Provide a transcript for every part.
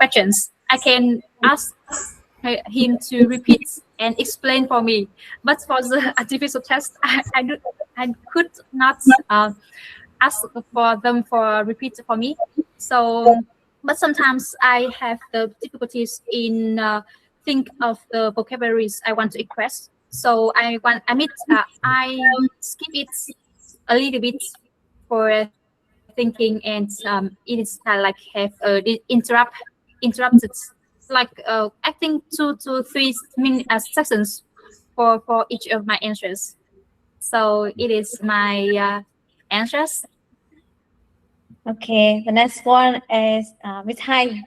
questions, I can ask him to repeat and explain for me. But for the artificial test, I could not ask for them for repeat for me. So, but sometimes I have the difficulties in think of the vocabularies I want to express. So I skip it a little bit for thinking, and it is like have interrupted, like I think 2 to 3 minute sections for each of my answers. So it is my answers. Okay, the next one is Miss Hai.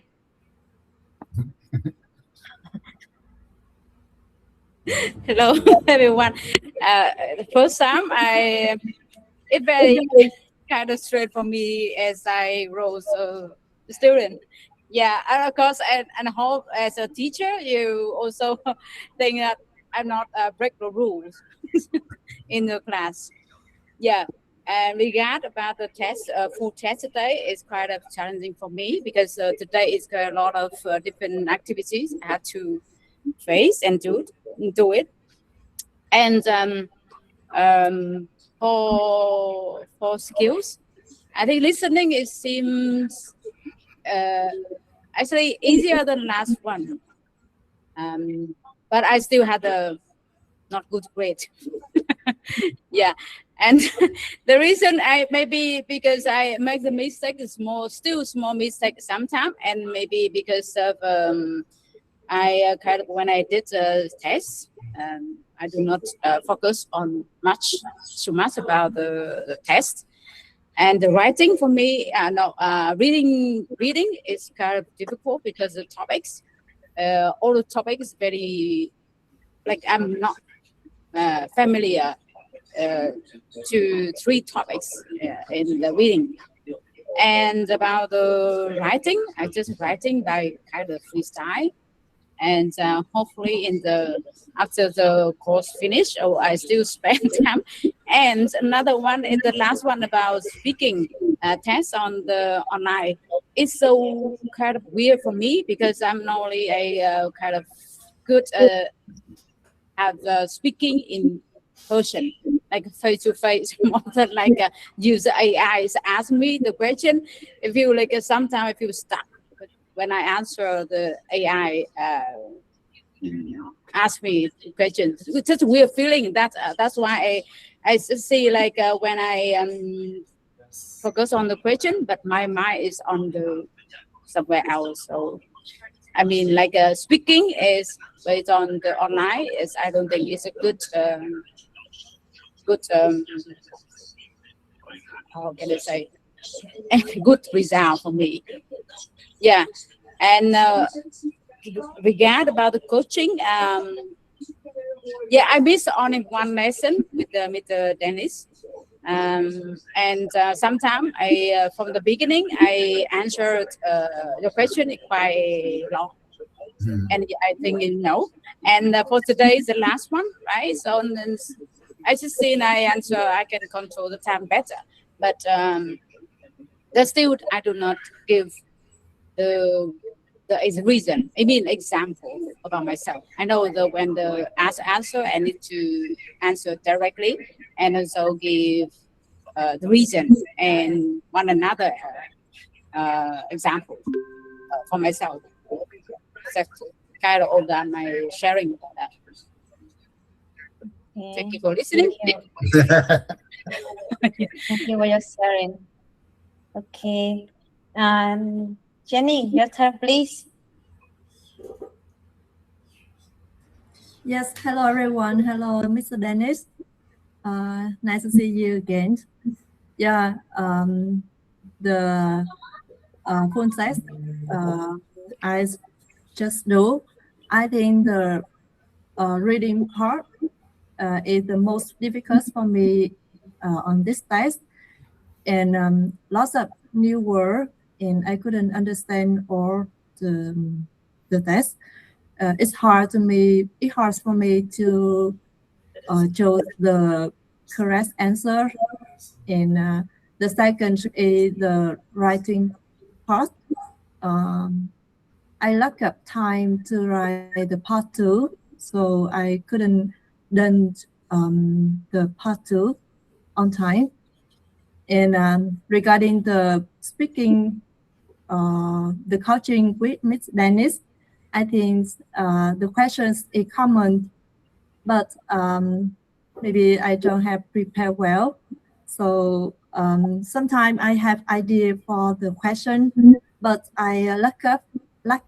Hello, everyone. The first time it very kind of straight for me as I was a student. Yeah, and of course, and hope as a teacher, you also think that I'm not break the rules in the class. Yeah, and regard about the test, full test today is quite challenging for me because today is a lot of different activities I have to face and do it. And for skills, I think listening it seems actually easier than last one. But I still had a not good grade. Yeah, and the reason I maybe because I make the mistake is still small mistake sometimes, and maybe because of I kind of when I did the test, I do not focus on too much about the test. And the writing for me, no, reading is kind of difficult because the topics, all the topics very like I'm not familiar to 3 topics in the reading. And about the writing, I just writing by kind of freestyle. And hopefully after the course finish, I still spend time. And another one is the last one about speaking test on the online. It's so kind of weird for me because I'm normally a kind of good at speaking in person, like face to face, more than like use AI ask me the question. If you like sometimes I feel stuck when I answer the AI ask me questions. It's just a weird feeling. That's why I see like when I focus on the question, but my mind is on the somewhere else. So I mean, like speaking is based on the online. Is I don't think it's a good how can I say good result for me. Yeah, and regard about the coaching, yeah, I missed only one lesson with the Dennis. And sometimes I from the beginning I answered the question quite long, and I think you know. And for today is the last one, right? So then I just see I answer I can control the time better, but the still I do not give the is reason. I mean example about myself. I know that when the answer I need to answer directly and also give the reason and one another example for myself. That's kind of all that my sharing about that. Okay. Thank you for listening. Thank you for your sharing. Okay. Jenny, your turn, please. Yes, hello everyone. Hello, Mr. Dennis. Nice to see you again. Yeah, the full test I just do. I think the reading part is the most difficult for me on this test, and lots of new word, and I couldn't understand all the test. It's hard for me to choose the correct answer. And the second is the writing part. I lack up time to write the part two, so I couldn't done the part two on time. And regarding the speaking, the coaching with Miss Dennis, I think the questions is common, but maybe I don't have prepared well. So sometimes I have idea for the question, but I lack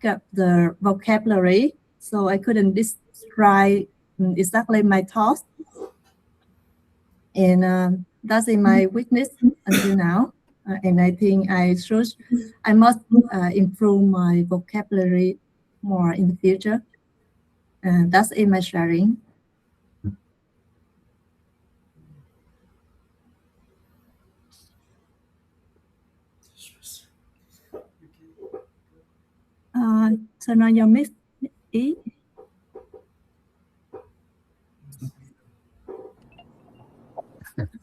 up the vocabulary, so I couldn't describe exactly my thoughts. And that's in my weakness until now. And I think I must improve my vocabulary more in the future. And that's in my sharing. Turn on your mic, E.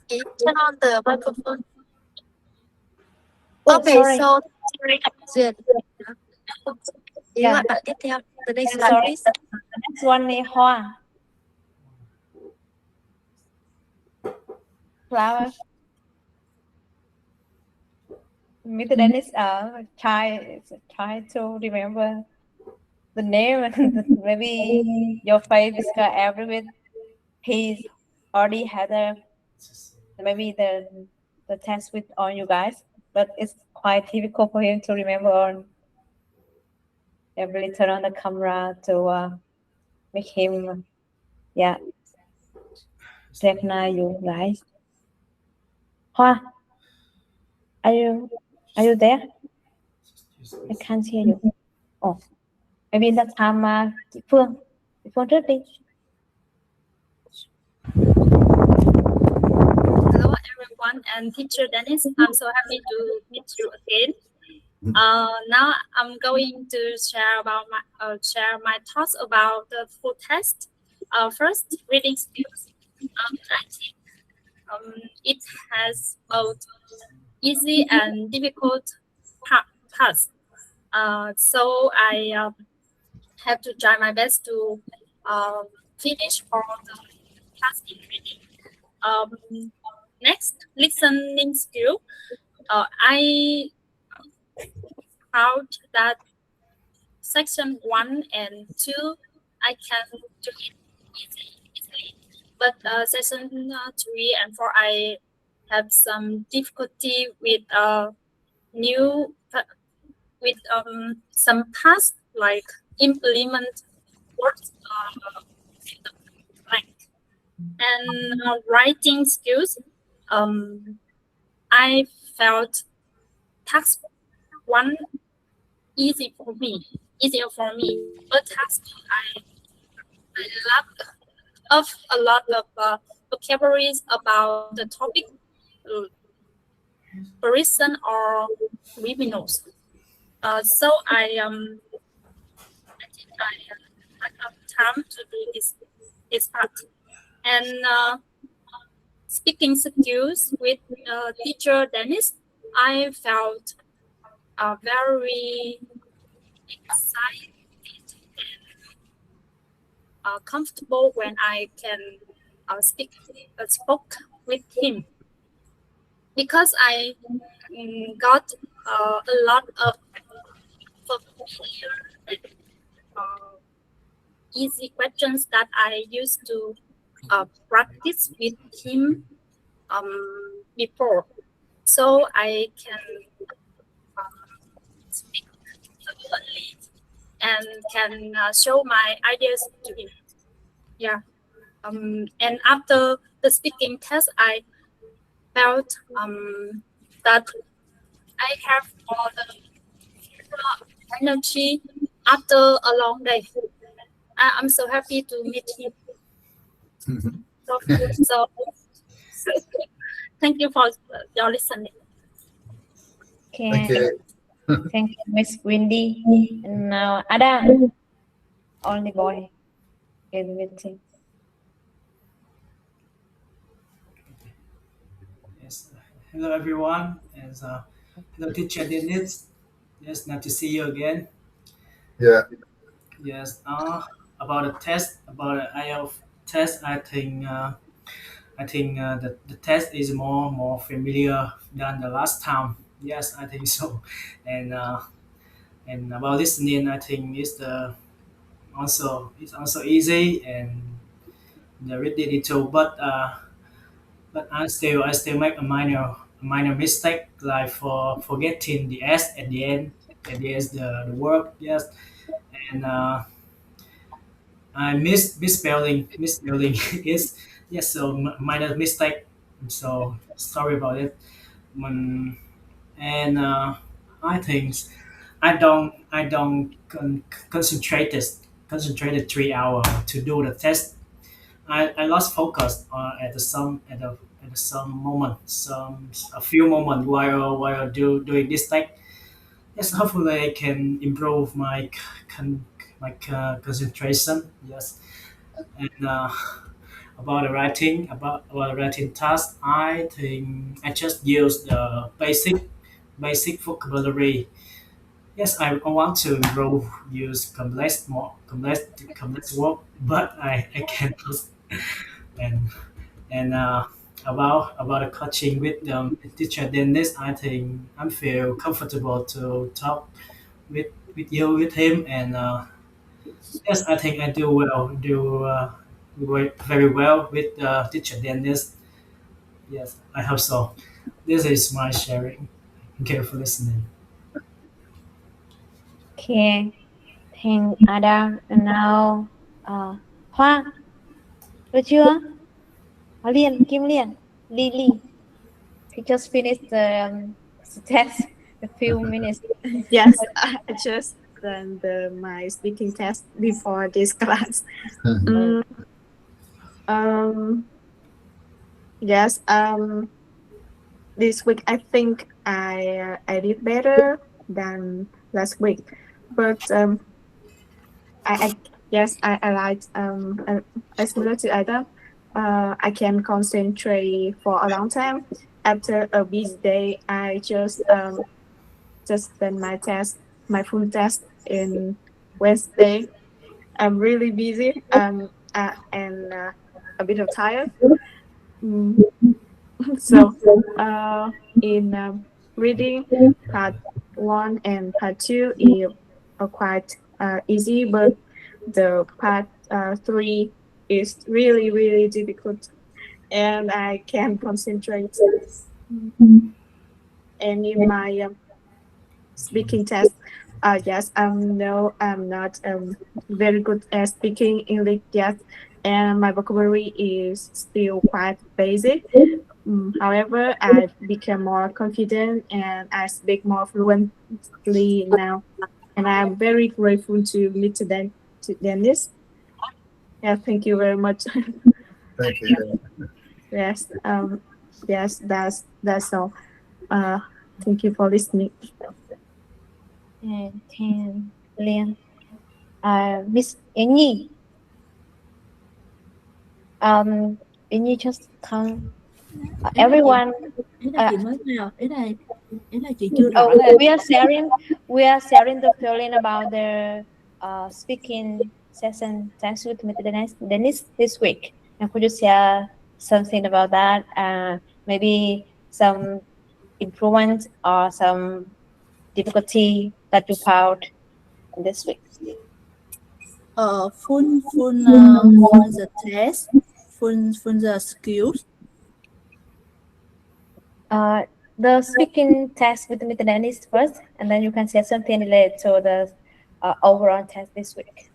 Turn on the microphone. Oh, Okay, sorry. so Duyệt. Ý Yeah. gọi bạn tiếp theo. The next Sorry. one is Next one is Hoa. Flower. Mr. Dennis try to remember the name and maybe your face describe everything. He's already had maybe the test with all you guys, but it's quite difficult for him to remember on every turn on the camera to make him recognize you guys. Hoa, are you there? I can't hear you. Oh, maybe that time chị Phương trước đi. Hello everyone and teacher Dennis. I'm so happy to meet you again. Now I'm going to share my thoughts about the full test. First, reading skills. I think it has both easy and difficult parts. So I have to try my best to finish all the task in reading. Next, listening skill. I found that section 1 and 2 I can do it easily. But section 3 and 4 I have some difficulty with some tasks like implement words in the blank. And writing skills. I felt task 1 easier for me. But task 2 I lack of a lot of vocabularies about the topic, person or criminals. So I think I lack of time to do this part. And speaking skills with teacher Dennis, I felt very excited and comfortable when I can spoke with him, because I got a lot of familiar and easy questions that I used to practice with him before, so I can speak fluently and can show my ideas to him. Yeah. And after the speaking test, I felt that I have all the energy after a long day. I'm so happy to meet him. So thank you for your listening. Okay. Thank you. Thank you, Miss Wendy. And now Adam, only boy, is waiting. Yes. Hello, everyone. Hello, teacher Dennis. Yes, nice to see you again. Yeah. Yes. About the test, about the IELTS test, I think the test is more familiar than the last time. Yes, I think so. And and about listening, I think it's also easy and the reading too. But I still make a minor mistake like for forgetting the S at the end the word. Yes, and I misspelling is yes, so minor mistake. So sorry about it. Um, and I think I don't concentrated 3 hours to do the test. I lost focus at some moment, a few moments while doing this test. Yes, hopefully I can improve my concentration. Yes, and about the writing task, I think I just use the basic vocabulary. Yes, I want to improve use complex word, but I can't. And and about the coaching with teacher Dennis, I think I feel comfortable to talk with him, and yes, I think I do very well with teacher Dennis. Yes, I hope so. This is my sharing. Thank you for listening. Okay, thank Adam. And now, Hoa, được chưa? Liên, Kim Liên, Lily. He just finished the test a few minutes. Yes, I just done my speaking test before this class. Mm, um, yes. This week I think I did better than last week, but I yes I like similar to Adam. I can concentrate for a long time. After a busy day, I just done my full test in Wednesday. I'm really busy and a bit of tired. Mm, so in reading, part one and part two are quite easy, but the part three is really difficult, and I can't concentrate. And in my speaking test, yes, no, I'm not very good at speaking English yet, and my vocabulary is still quite basic. However, I've become more confident and I speak more fluently now, and I'm very grateful to meet to Dennis. Yeah, thank you very much. Thank you. Yes, yes, that's all. Uh, thank you for listening. And ten, Lian, Miss Annie, um, Annie just come. Ý là chị Everyone, ý là uh, chị mới vào, ý là chị chưa rõ oh, là we are sharing the feeling about the speaking session. Thanks with Mr. Dennis this week. And could you share something about that? Maybe some improvement or some difficulty that you found this week. full the test, full the skills. The speaking test with Mr. Dennis first, and then you can share something related to the overall test this week.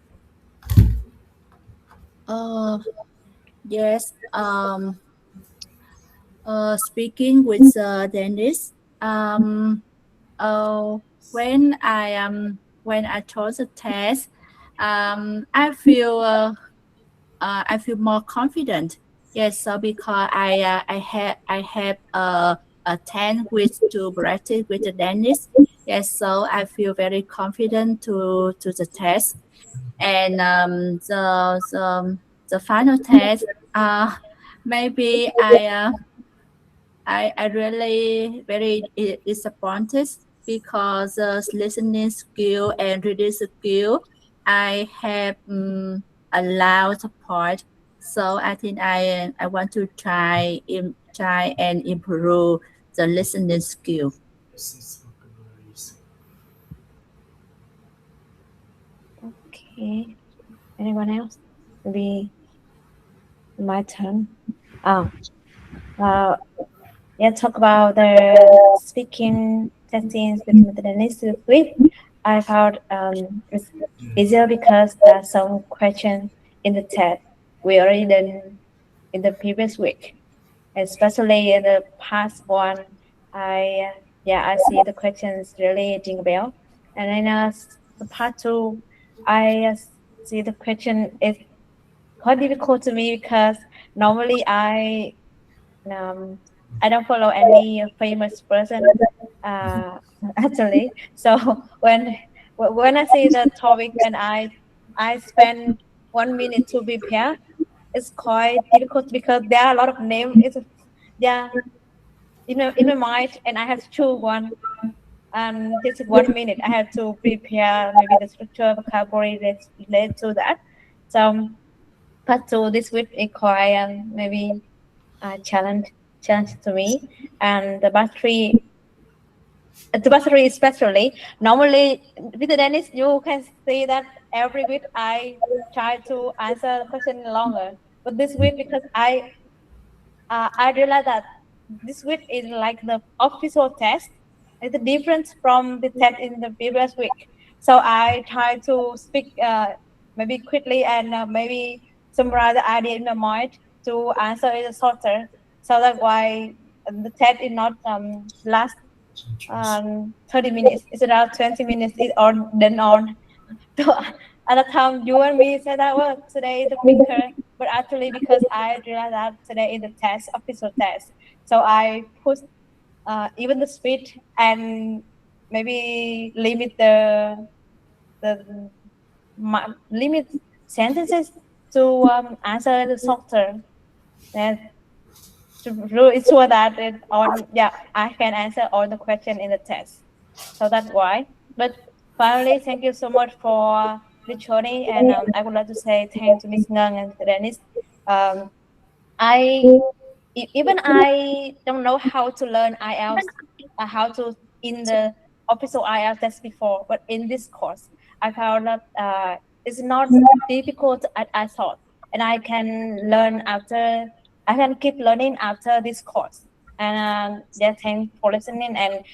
Yes. Speaking with Dennis. When I took the test, I feel more confident. Yes, so because I have a 10 week to practice with the dentist. Yes, so I feel very confident to the test. And the final test, maybe I really very disappointed. because listening skill and reading skill I have a loud support. So I think I want to try and improve the listening skill. Okay. Anyone else? Maybe my turn. Oh, uh, yeah. Talk about the speaking settings with Dennis week. I found it's easier because there's some question in the test we already done in the previous week, especially in the past one. I see the questions really jingle bell, and then the part two, I see the question is quite difficult to me because normally um I don't follow any famous person uh actually. So when I see the topic and I spend 1 minute to prepare, it's quite difficult because there are a lot of names. It's yeah in my mind, and I have to choose one. And this is 1 minute. I have to prepare maybe the structure, vocabulary related to that. So part two this week is quite maybe a challenge to me. And the battery especially. Normally with the Dennis, you can see that every week I try to answer the question longer. But this week because I realized that this week is like the official test. It's the difference from the test in the previous week. So I try to speak maybe quickly and maybe summarize the idea in my mind to answer it shorter. So that's why the test is not last 30 minutes. It's around 20 minutes. It's on then on. So at the time, you and me said that well today is the quicker, but actually because I realized that today is the test, official test, so I put even the speed and maybe limit the limit sentences to answer the shorter and to really sure that it on yeah I can answer all the question in the test. So that's why. But finally, thank you so much for the journey, and I would like to say thanks to Miss Ngang and Dennis. Um, I even I don't know how to learn IELTS, how to in the official IELTS test before, but in this course, I found that it's not difficult as I thought, and I can learn after. I can keep learning after this course. And yeah, thanks for listening. And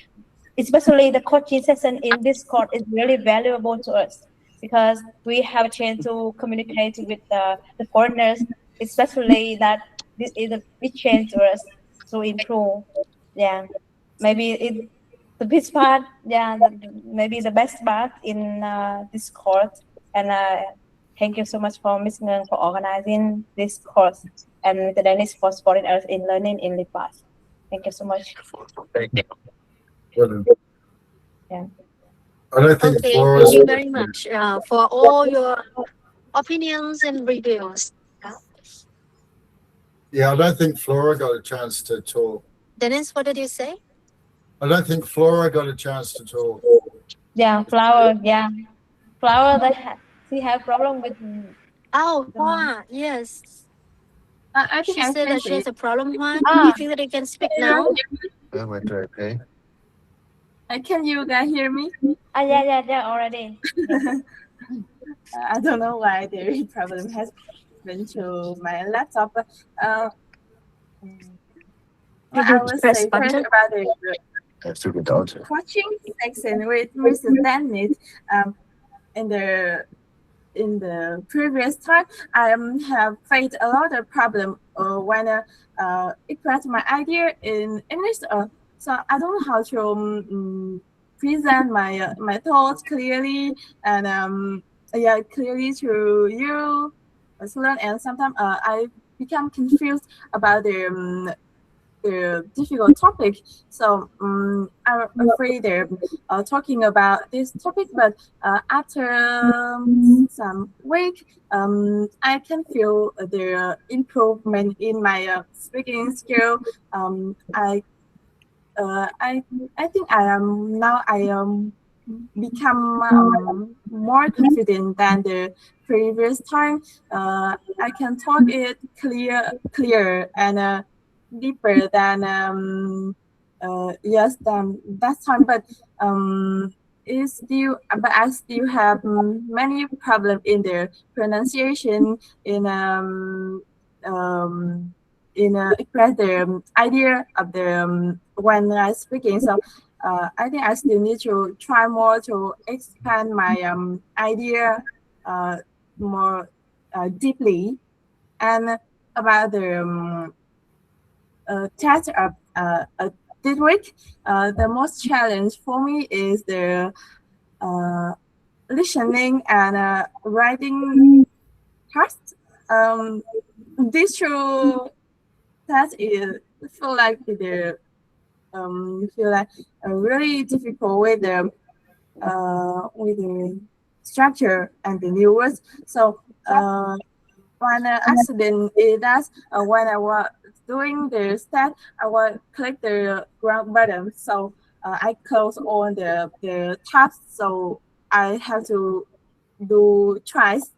especially the coaching session in Discord is really valuable to us because we have a chance to communicate with the foreigners, especially that this is a big chance to us to improve. Yeah, maybe it the best part. Yeah, maybe the best part in Discord. And thank you so much for Miss Ngân for organizing this course and Mr. Dennis for supporting us in learning in Lipas. Thank you so much. Thank you. Well, Yeah. I don't think Okay, Flora's. thank you very much for all your opinions and reviews. Yeah, I don't think Flora got a chance to talk. Dennis, what did you say? I don't think Flora got a chance to talk. Yeah, flower. Yeah, flower. She have problem with Oh, the. Hoa, yes. I think She I said that finished she has it. a problem, Hoa. Do Ah, you think that you can speak now? Okay. Can you guys hear me? yeah, already. Yeah. I don't know why the problem has been to my laptop, but what I will Press say first button. about the That's a good answer. coaching section with Mr. Dennis. In the in the previous time, I have faced a lot of problem when express my idea in English. So I don't know how to present my thoughts clearly and yeah clearly to you student, and sometimes I become confused about the difficult topic. So I'm afraid they're talking about this topic, but after some week, I can feel the improvement in my speaking skill. I I think I am become more confident than the previous time. I can talk it clear and deeper than yes than that time. But is still but I still have many problem in the pronunciation um express the idea of the when I speaking. So I think I still need to try more to expand my idea uh, more deeply. And about the test of this week, the most challenge for me is the uh, listening and writing tests. This two tests is feel like the feel like really difficult with the structure and the new words. So one accident is that when I was doing the stat, I will click the ground button. So I close all the tabs. So I have to do twice.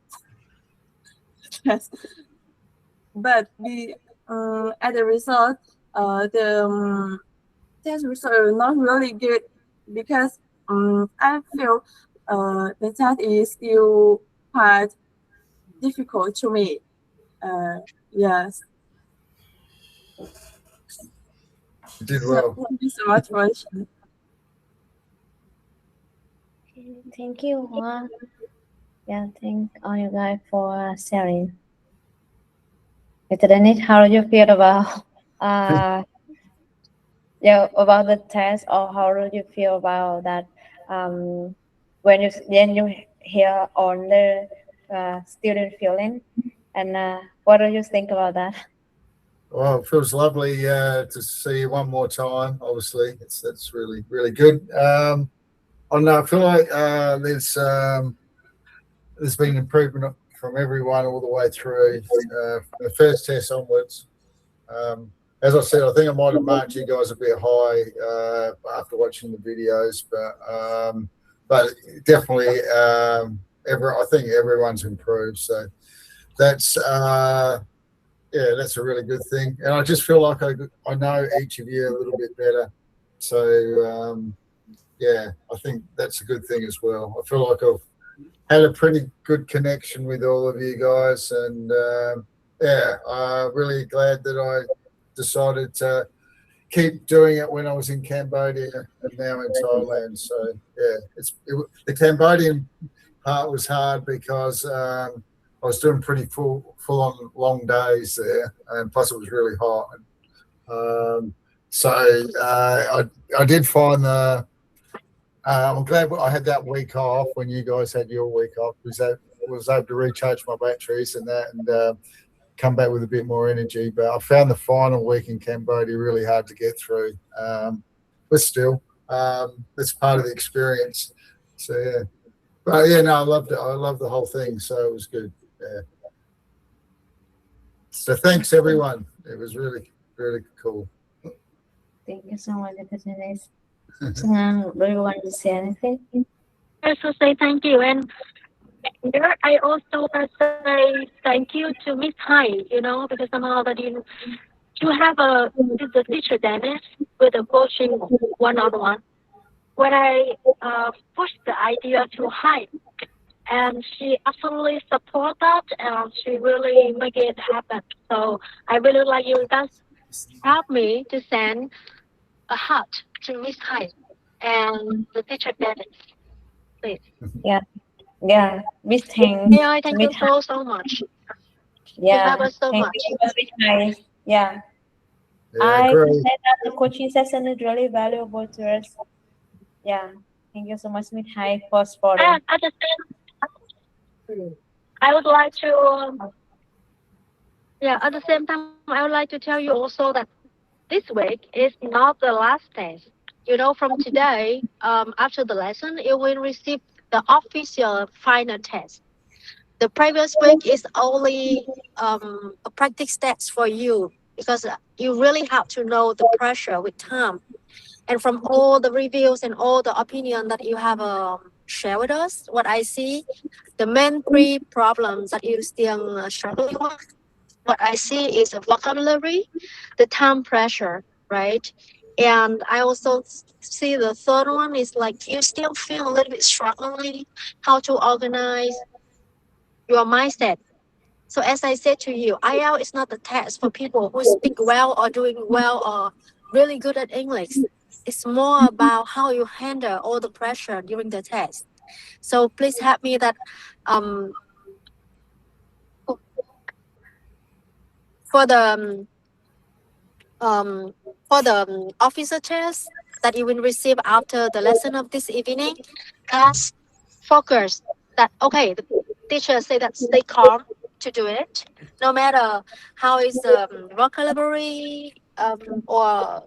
Yes. But the as a result, the test results are not really good because I feel the test is still quite difficult to me. Yes. You did So well. thank you so much for listening. Thank you. Yeah, thank all you guys for sharing. Mr. Dennis, how do you feel about uh yeah about the test, or how do you feel about that when you hear on the student feeling, and what do you think about that? Well, it feels lovely to see you one more time. Obviously, that's really good. I know. I feel like there's been improvement from everyone all the way through from the first test onwards. As I said, I think I might have marked you guys a bit high after watching the videos, but definitely, I think everyone's improved. So that's yeah, that's a really good thing. And I just feel like I know each of you a little bit better. So yeah, I think that's a good thing as well. I feel like I've had a pretty good connection with all of you guys, and yeah, I'm really glad that I decided to keep doing it when I was in Cambodia and now in Thailand. So yeah, the Cambodian part was hard because I was doing pretty full on long days there, and plus it was really hot. So I did find the. I'm glad I had that week off when you guys had your week off, because that was able to recharge my batteries and that, and come back with a bit more energy. But I found the final week in Cambodia really hard to get through. But still, that's part of the experience. So yeah, but yeah, no, I loved it. I loved the whole thing. So it was good. Yeah. So thanks everyone. It was really cool. Thank you so much, Mr. Dennis. So, do you want to say anything? I also say thank you. And here I also want to say thank you to Miss Hai, because somehow that you have the teacher Dennis with a coaching one-on-one. When I pushed the idea to Hai, and she absolutely support that, and she really make it happen. So I really like you guys help me to send a heart to Miss Hai and the teacher Dennis, please. Yeah, yeah. Big thanks Yeah, I to thank Miss you Hai. so much. You Yeah, help us so thank much. you, Miss Hai. Yeah, Yeah, I can great. say that the coaching session is really valuable to us. Yeah, thank you so much, Miss Hai, for supporting. And at the same, I would like to, yeah, at the same time, I would like to tell you also that this week is not the last test. From today, after the lesson, you will receive the official final test. The previous week is only a practice test for you because you really have to know the pressure with time. And from all the reviews and all the opinion that you have shared with us, what I see, the main three problems that you still struggling with, what I see is a vocabulary, the time pressure, right? And I also see the third one is like you still feel a little bit struggling how to organize your mindset. So as I said to you, IELTS is not a test for people who speak well or doing well or really good at English. It's more about how you handle all the pressure during the test. So please help me that um for the um for the officer test that you will receive after the lesson of this evening, class focus that okay, the teacher say that stay calm to do it, no matter how is vocabulary or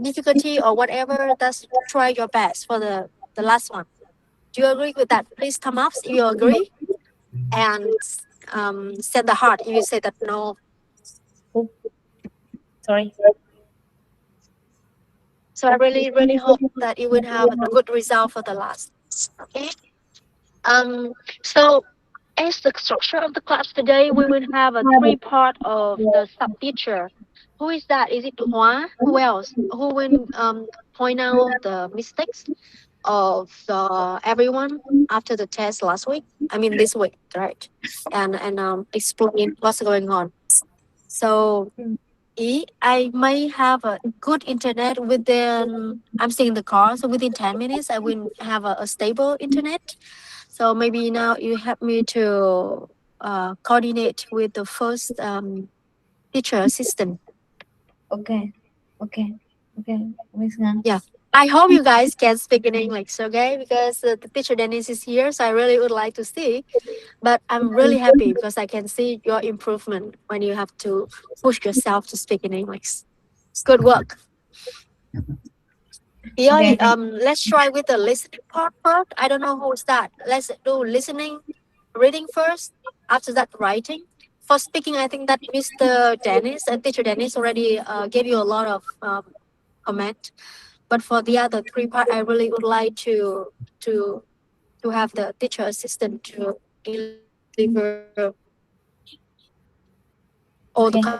difficulty or whatever. Just try your best for the last one. Do you agree with that? Please come up if you agree, and set the heart if you say that no. Sorry. So I really, really hope that you will have a good result for the last. Okay. Um. So as the structure of the class today, we will have a three part of the sub teacher. Who is that? Is it Hua? Who else? Who will point out the mistakes of everyone after the test last week? I mean this week, right? And explain what's going on. So I may have a good internet within. I'm staying in the car, so within 10 minutes, I will have a stable internet. So maybe now you help me to coordinate with the first teacher assistant. Okay. Okay. Okay. Miss Ngang. Yeah. I hope you guys can speak in English, okay? Because the teacher Dennis is here, so I really would like to see. But I'm really happy because I can see your improvement when you have to push yourself to speak in English. Good work. Yeah, Okay. let's try with the listening part first. I don't know who's that. Let's do listening, reading first. After that, writing. For speaking, I think that Mr. Dennis, teacher Dennis, already gave you a lot of comment. But for the other three part, I really would like to to have the teacher assistant to deliver all the Okay.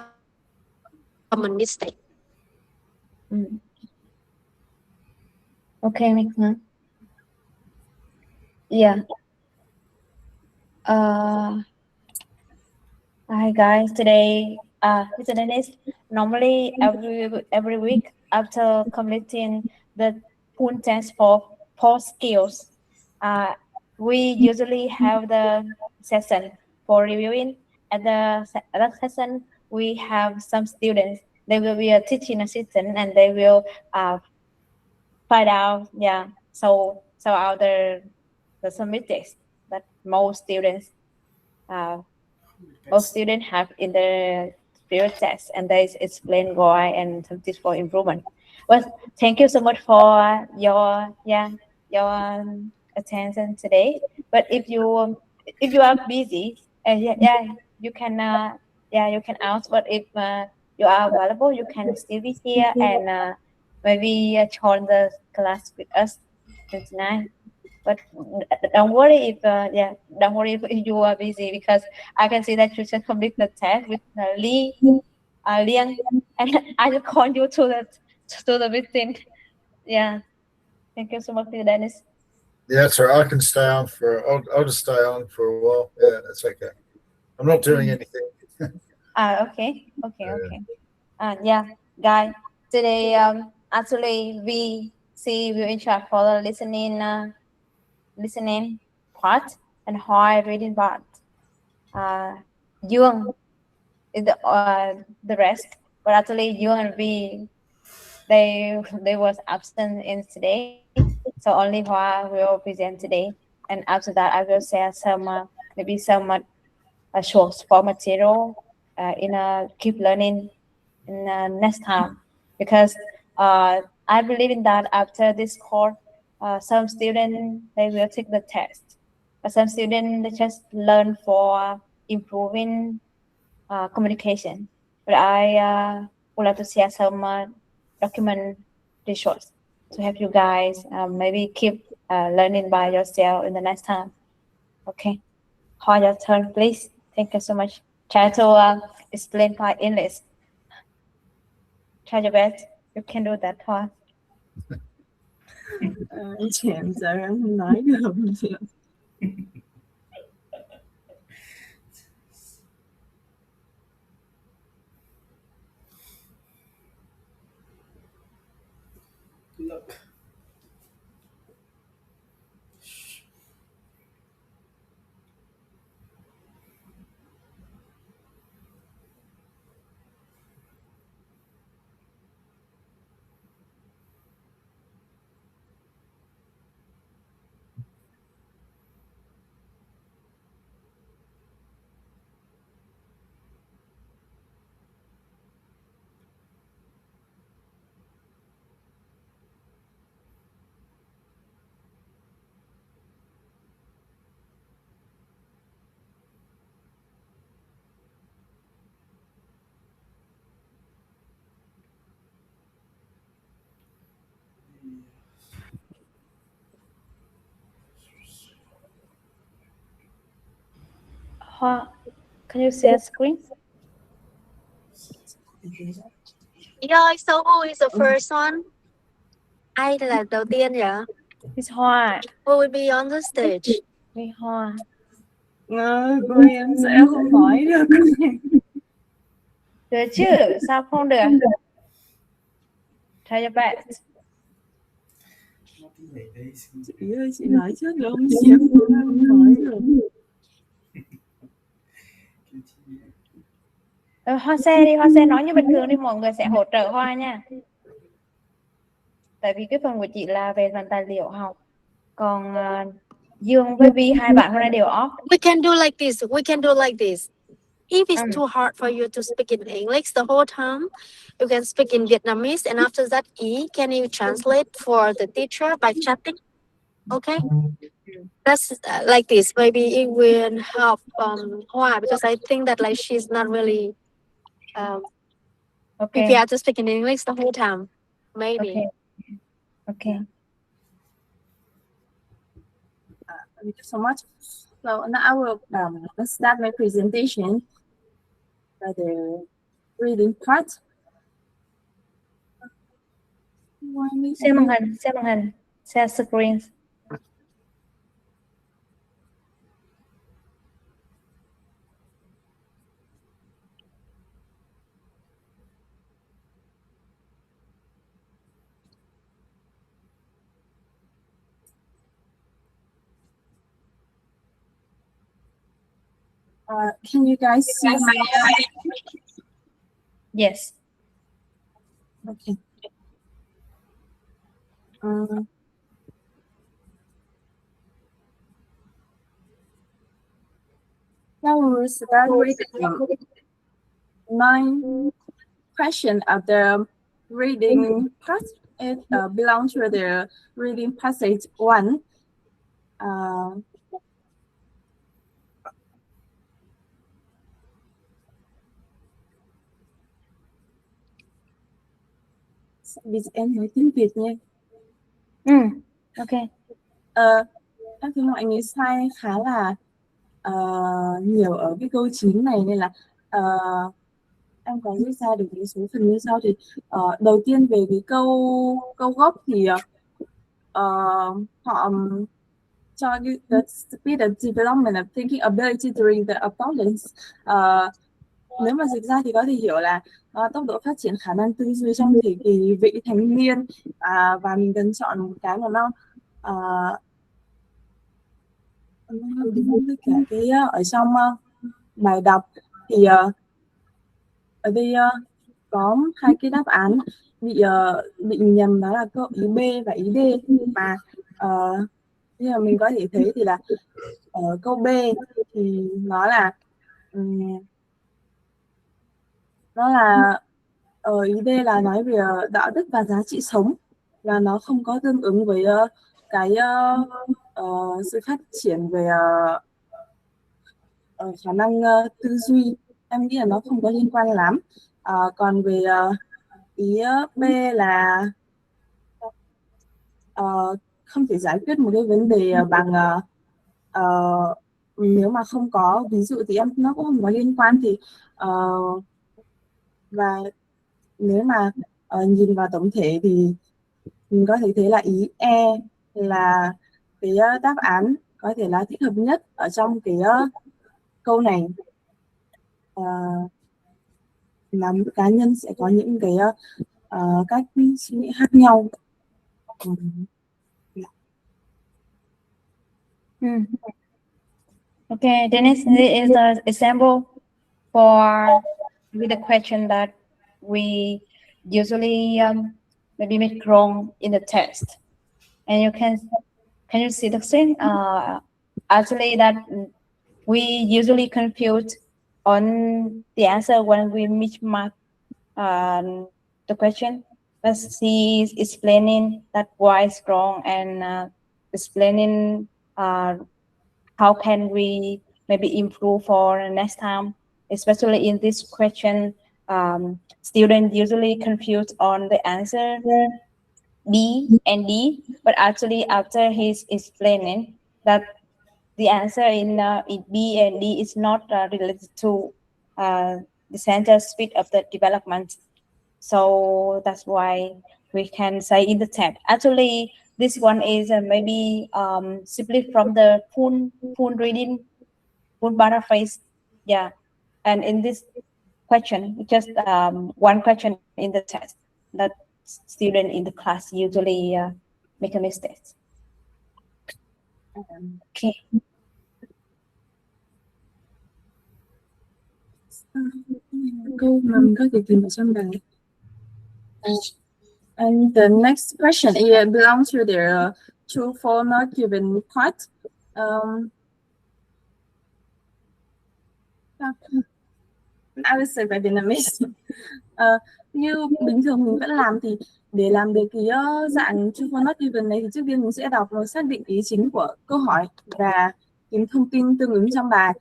common mistake. Mm. Okay, Miss Ngang. Yeah. Uh. Hi guys. Today, Mr. Dennis. Normally, every week after completing the pool test for skills, uh, we usually have the session for reviewing. At that session, we have some students. They will be a teaching assistant, and they will find out, yeah, so out the some mistakes that most students uh, most students have in the spirit test, and they explain why and some tips for improvement. Well, thank you so much for your attention today. But if you are busy, you can you can ask. But if you are available, you can still be here and maybe join the class with us tonight. But don't worry if don't worry if you are busy, because I can see that you just complete the test with Liang, and I just call you to the meeting. Yeah, thank you so much, Dennis. Yeah, that's all right. I can stay on for. I'll just stay on for a while. Yeah, that's okay. I'm not doing anything. Okay. Yeah, guys. Today, actually, we in charge for the listening part and high reading part. Uh, Dương is the rest, but actually you and we they was absent in today, so only Hoa will present today, and after that I will share some maybe some short for material in a keep learning in next time, because I believe in that after this course some students they will take the test, but some students they just learn for improving communication. But I would like to share some document resource. to help you guys maybe keep learning by yourself in the next time. Okay, Hoa, your turn, please. Thank you so much. Try to explain by English. Try your best. You can do that, Hoa. Em chèn giờ em không nói được. Look. Hoa, can you share screen? Yeah, so who is the first one? Ai là đầu tiên vậy? Miss Hoa. Who will be on the stage? Miss Hoa. Cô em sẽ không nói được. Được chứ, sao không được? Try your best. Chị ơi, chị nói trước được không? Chị em không nói được. Hoa xe đi, Hoa xe nói như bình thường đi, mọi người sẽ hỗ trợ Hoa nha. Tại vì cái phần của chị là về phần tài liệu học. Còn Dương với Vi, hai bạn hôm nay đều off. We can do like this. We can do like this. If it's too hard for you to speak in English the whole time, you can speak in Vietnamese, and after that, can you translate for the teacher by chatting? Okay, that's like this. Maybe it will help Hoa, because I think that like she's not really prepared to speak in English the whole time. Maybe. Okay. Thank you so much. So now I will start my presentation by the reading part. Share màn hình, share screen. Can you guys see my? Yes. Okay. Now we will start with 9 questions of the reading part. It belongs to the reading passage 1. Vì em nói tiếng Việt nha. Ok. Em thấy mọi người sai khá là nhiều ở cái câu 9 này, nên là em có rút ra được một số phần như sau. Thì đầu tiên về cái câu gốc thì họ cho the speed and development of thinking ability during the adolescence. Nếu mà dịch ra thì có thể hiểu là tốc độ phát triển khả năng tư duy trong thời kỳ vị thành niên, và mình cần chọn một cái mà nó đúng với cả cái ở trong bài đọc. Thì ở đây có 2 cái đáp án bị nhầm, đó là câu ý B và ý D. Mà như là mình có thể thấy thì là ở câu B thì nó là ý D là nói về đạo đức và giá trị sống, và nó không có tương ứng với cái sự phát triển về khả năng tư duy. Em nghĩ là nó không có liên quan lắm. Còn về ý B là không thể giải quyết một cái vấn đề bằng nếu mà không có ví dụ thì nó cũng không có liên quan thì và nếu mà nhìn vào tổng thể thì mình có thể thấy là ý E là cái đáp án có thể là thích hợp nhất ở trong cái câu này. Là mỗi cá nhân sẽ có những cái cách suy nghĩ khác nhau. Okay, Dennis, this is the example for with the question that we usually maybe make wrong in the test. And can you see the thing? Actually, that we usually confuse on the answer when we mismatch the question. But she is explaining that why it's wrong and explaining how can we maybe improve for next time, especially in this question. Students usually confuse on the answer B and D, but actually after he's explaining that the answer in B and D is not related to the center speed of the development. So that's why we can say in the text. Actually, this one is maybe simply from the full reading, full paraphrase. Yeah, and in this question, just one question in the test that student in the class usually make a mistake. Okay. Câu mà mình có thể tìm ở trong bài. And the next question it belongs to the true for not given part. I will say by Vietnamese. Như bình thường mình vẫn làm thì để làm được cái dạng true for not given này thì trước tiên mình sẽ đọc và xác định ý chính của câu hỏi và tìm thông tin tương ứng trong bài,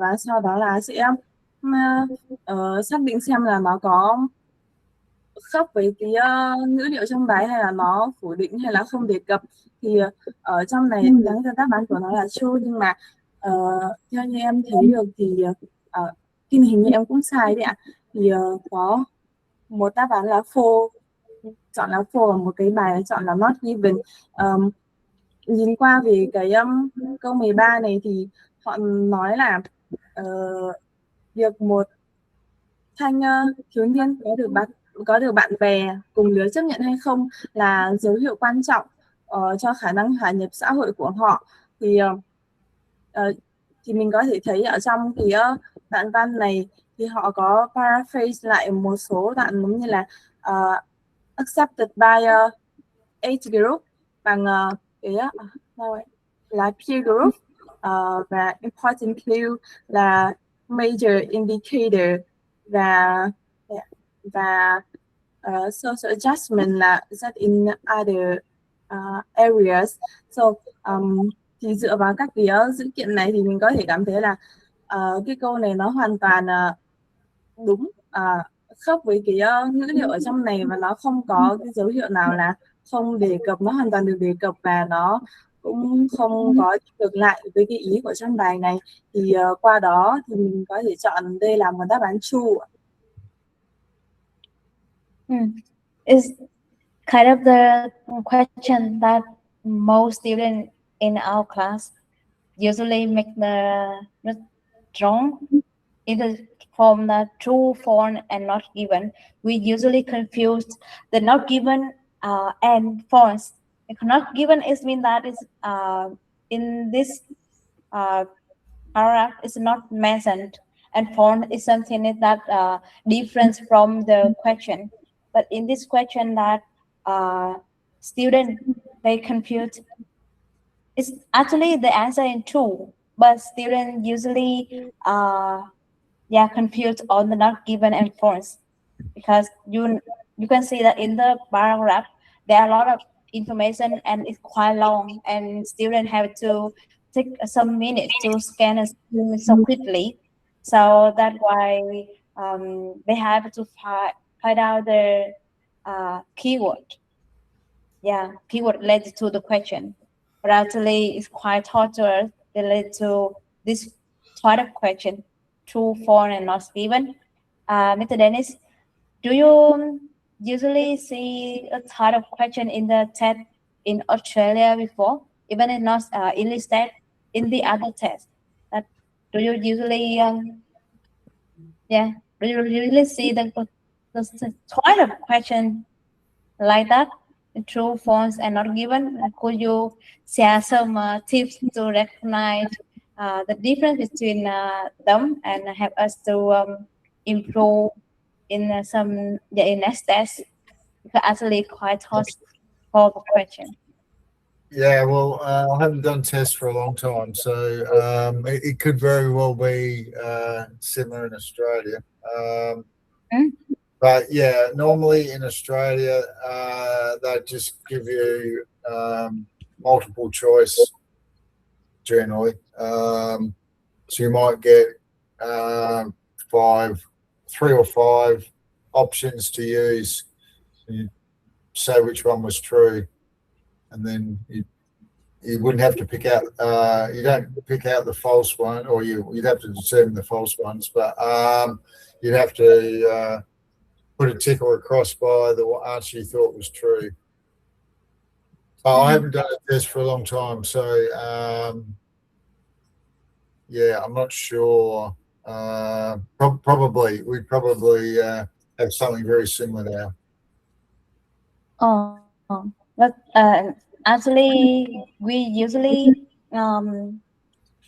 và sau đó là sẽ xác định xem là nó có khớp với cái ngữ liệu trong bài hay là nó phủ định hay là không đề cập. Thì ở trong này đáng ra đáp án của nó là true, nhưng mà theo như em thấy được thì cái hình như em cũng sai đấy ạ. Thì có một đáp án là false, chọn là false, và một cái bài chọn là not given. Nhìn qua về cái câu 13 này thì họ nói là việc một thanh thiếu niên có được bạn bè cùng lứa chấp nhận hay không là dấu hiệu quan trọng cho khả năng hòa nhập xã hội của họ. Thì mình có thể thấy ở trong cái đoạn văn này thì họ có paraphrase lại một số đoạn giống như là accepted by age group bằng cái là peer group, và important clue là major indicator, và social adjustment là that in other areas. So thì dựa vào các cái dữ kiện này thì mình có thể cảm thấy là cái câu này nó hoàn toàn đúng, khớp với cái ngữ liệu ở trong này, và nó không có cái dấu hiệu nào là không đề cập, nó hoàn toàn được đề cập và nó cũng không có ngược lại với cái ý của trong bài này. Thì qua đó thì mình có thể chọn đây là một đáp án true. It's kind of the question that most students in our class usually make the wrong in the form the true, false, and not given. We usually confuse the not given and false. Not given is mean that is in this paragraph is not mentioned, and false is something that different from the question. But in this question that student they confuse, it's actually the answer in true, but students usually confused on the not given and false, because you can see that in the paragraph there are a lot of information and it's quite long, and students have to take some minutes to scan and so quickly. So that's why they have to find out the keyword. keyword related to the question. But actually, it's quite torturous related to this type of question: true, false, and not given. Mr. Dennis, do you usually see a type of question in the test in Australia before, even if not English test, in the other test? That do you usually do you usually see the type of question like that, true, false, and not given? Could you share some tips to recognize the difference between them and help us to improve in in next test? Because actually quite hard for the question. Yeah, well, I haven't done tests for a long time, so it could very well be similar in Australia. But yeah, normally in Australia, they just give you multiple choice generally. So you might get three or five options to use. You say which one was true, and then you wouldn't have to pick out. You don't pick out the false one, or you'd have to determine the false ones, but you'd have to put a tick or a cross by the answer you thought was true. I haven't done a test for a long time, so yeah, I'm not sure. Probably we'd probably have something very similar now. But actually, we usually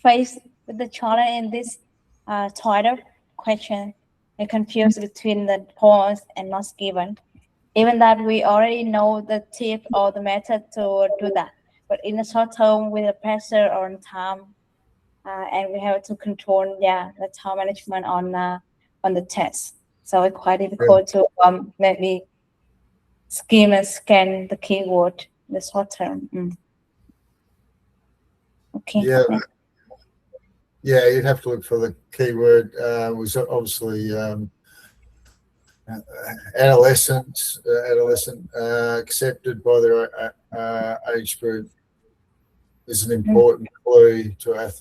face with the challenge in this type of question. We confuse between the false and not given. Even that we already know the tip or the method to do that, but in the short term, with the pressure on time, and we have to control the time management on the test. So it's quite difficult to maybe skim and scan the keyword in the short term. Okay. Yeah, you'd have to look for the keyword. Was obviously adolescent accepted by their age group is an important clue to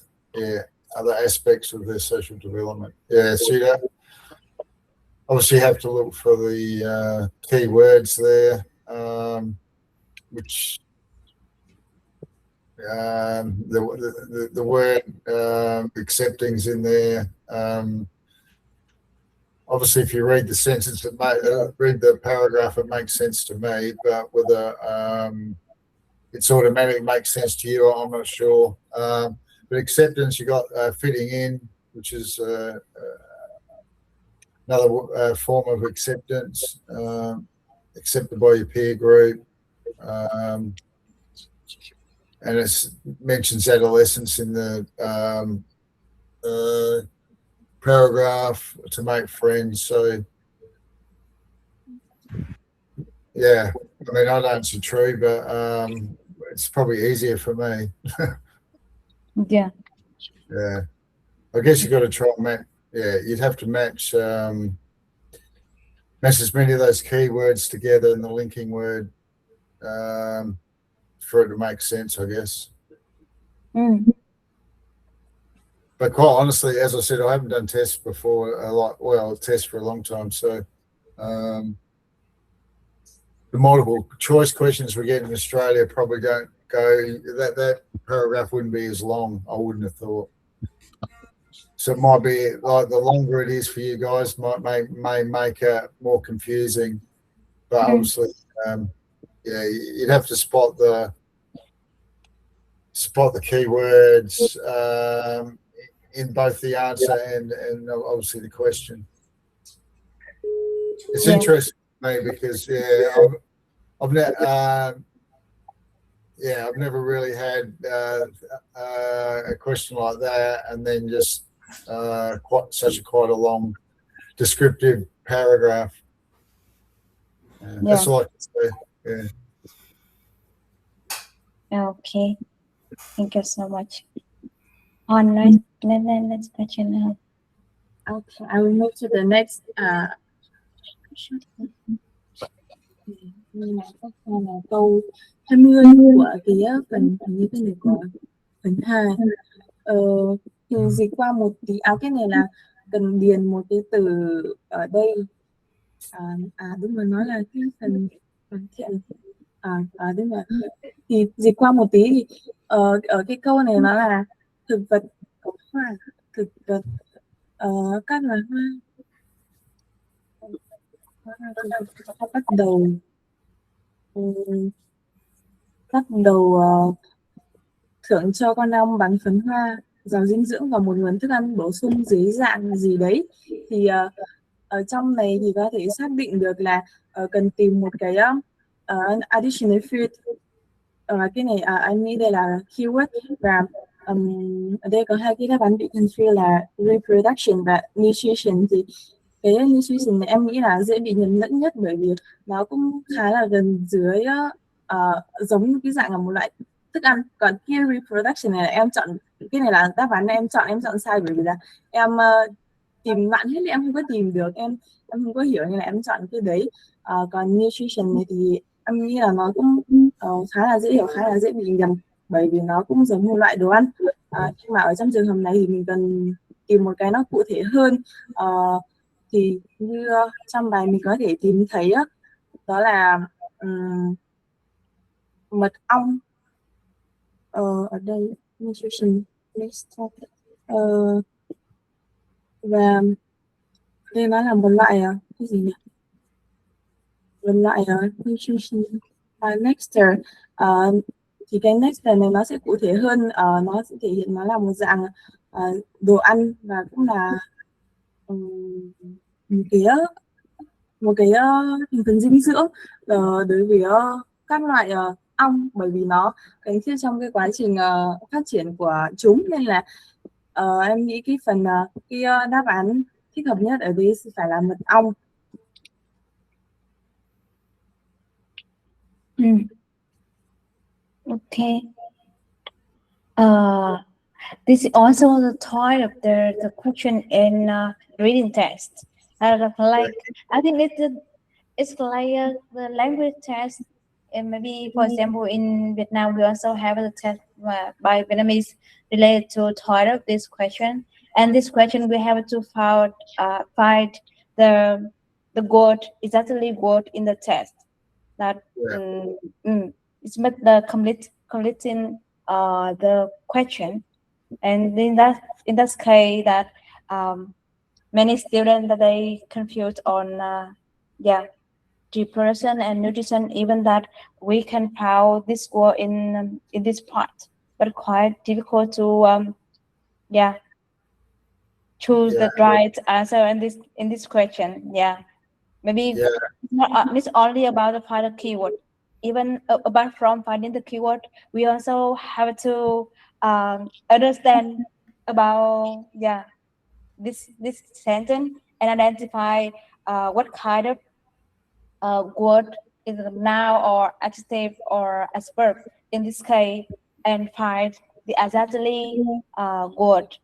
other aspects of their social development. Yeah, so you obviously have to look for the keywords there, which the word accepting's in there. Obviously, if you read the sentence, read the paragraph, it makes sense to me. But whether it's automatically makes sense to you, I'm not sure. But acceptance, you got fitting in, which is another form of acceptance, accepted by your peer group. And it mentions adolescence in the paragraph, to make friends. So yeah, I mean, I'd answer true, but it's probably easier for me. Yeah. I guess you've got to try and match. Yeah, you'd have to match as many of those keywords together in the linking word for it to make sense, I guess. But quite honestly, as I said, I haven't done tests before tests for a long time. So the multiple choice questions we get in Australia probably don't go, that paragraph wouldn't be as long, I wouldn't have thought. So it might be like the longer it is for you guys may make it more confusing. But obviously, you'd have to spot the keywords in both the answer and obviously the question. It's interesting to me because I've never really had a question like that, and then just quite a long descriptive paragraph. That's all I can say. Okay. Thank you so much. On next question now. Okay, I will move to the next. Nên là chắc là câu 20 của cái phần như thế này của phần 2. Ờ, thì dịch qua một tí, cái này là cần điền một cái từ ở đây. Đúng rồi, nó là cái phần hoàn thiện. Đúng rồi. Thì dịch qua một tí thì ở cái câu này nó là thực vật có hoa, thực vật các loài hoa bắt đầu thưởng cho con ong bằng phấn hoa giàu dinh dưỡng và một nguồn thức ăn bổ sung dưới dạng gì đấy. Thì ở trong này thì có thể xác định được là cần tìm một cái additional food. Cái này anh nghĩ đây là keyword, và ở đây có hai cái đáp án bị confused là reproduction và nutrition. Thì cái nutrition này em nghĩ là dễ bị nhầm lẫn nhất, bởi vì nó cũng khá là gần dưới giống như cái dạng là một loại thức ăn. Còn cái reproduction này là em chọn, cái này là đáp án này em chọn sai, bởi vì là em tìm mạn hết thì em không có tìm được, em không có hiểu, nên là em chọn cái đấy. Còn nutrition này thì em nghĩ là nó cũng khá là dễ hiểu, khá là dễ bị nhầm, bởi vì nó cũng giống một loại đồ ăn. Nhưng mà ở trong trường hợp này thì mình cần tìm một cái nó cụ thể hơn. Thì như trong bài mình có thể tìm thấy đó là mật ong. Ở đây nutrition và đây nó là một loại cái gì nhỉ, một loại nutrition nectar. Thì cái nectar này nó sẽ cụ thể hơn, nó sẽ thể hiện nó là một dạng đồ ăn, và cũng là một cái thành phần dinh dưỡng đối với các loại ong, bởi vì nó cần thiết trong cái quá trình phát triển của chúng. Nên là em nghĩ cái phần cái đáp án thích hợp nhất ở đây phải là mật ong. Okay. This is also the type of the question in reading test. Like I think it's like the language test, and maybe for example in Vietnam we also have a test by Vietnamese related to type of this question. And this question we have to find the word, exactly word in the test that it's met the completing the question. And in that case that many students that they confused on reproduction and nutrition, even that we can found this word in this part, but quite difficult to choose the right answer in this question. Maybe it's only about the final keyword. Even apart from finding the keyword, we also have to understand about this sentence and identify what kind of word is a noun or adjective or adverb in this case, and find the exactly word.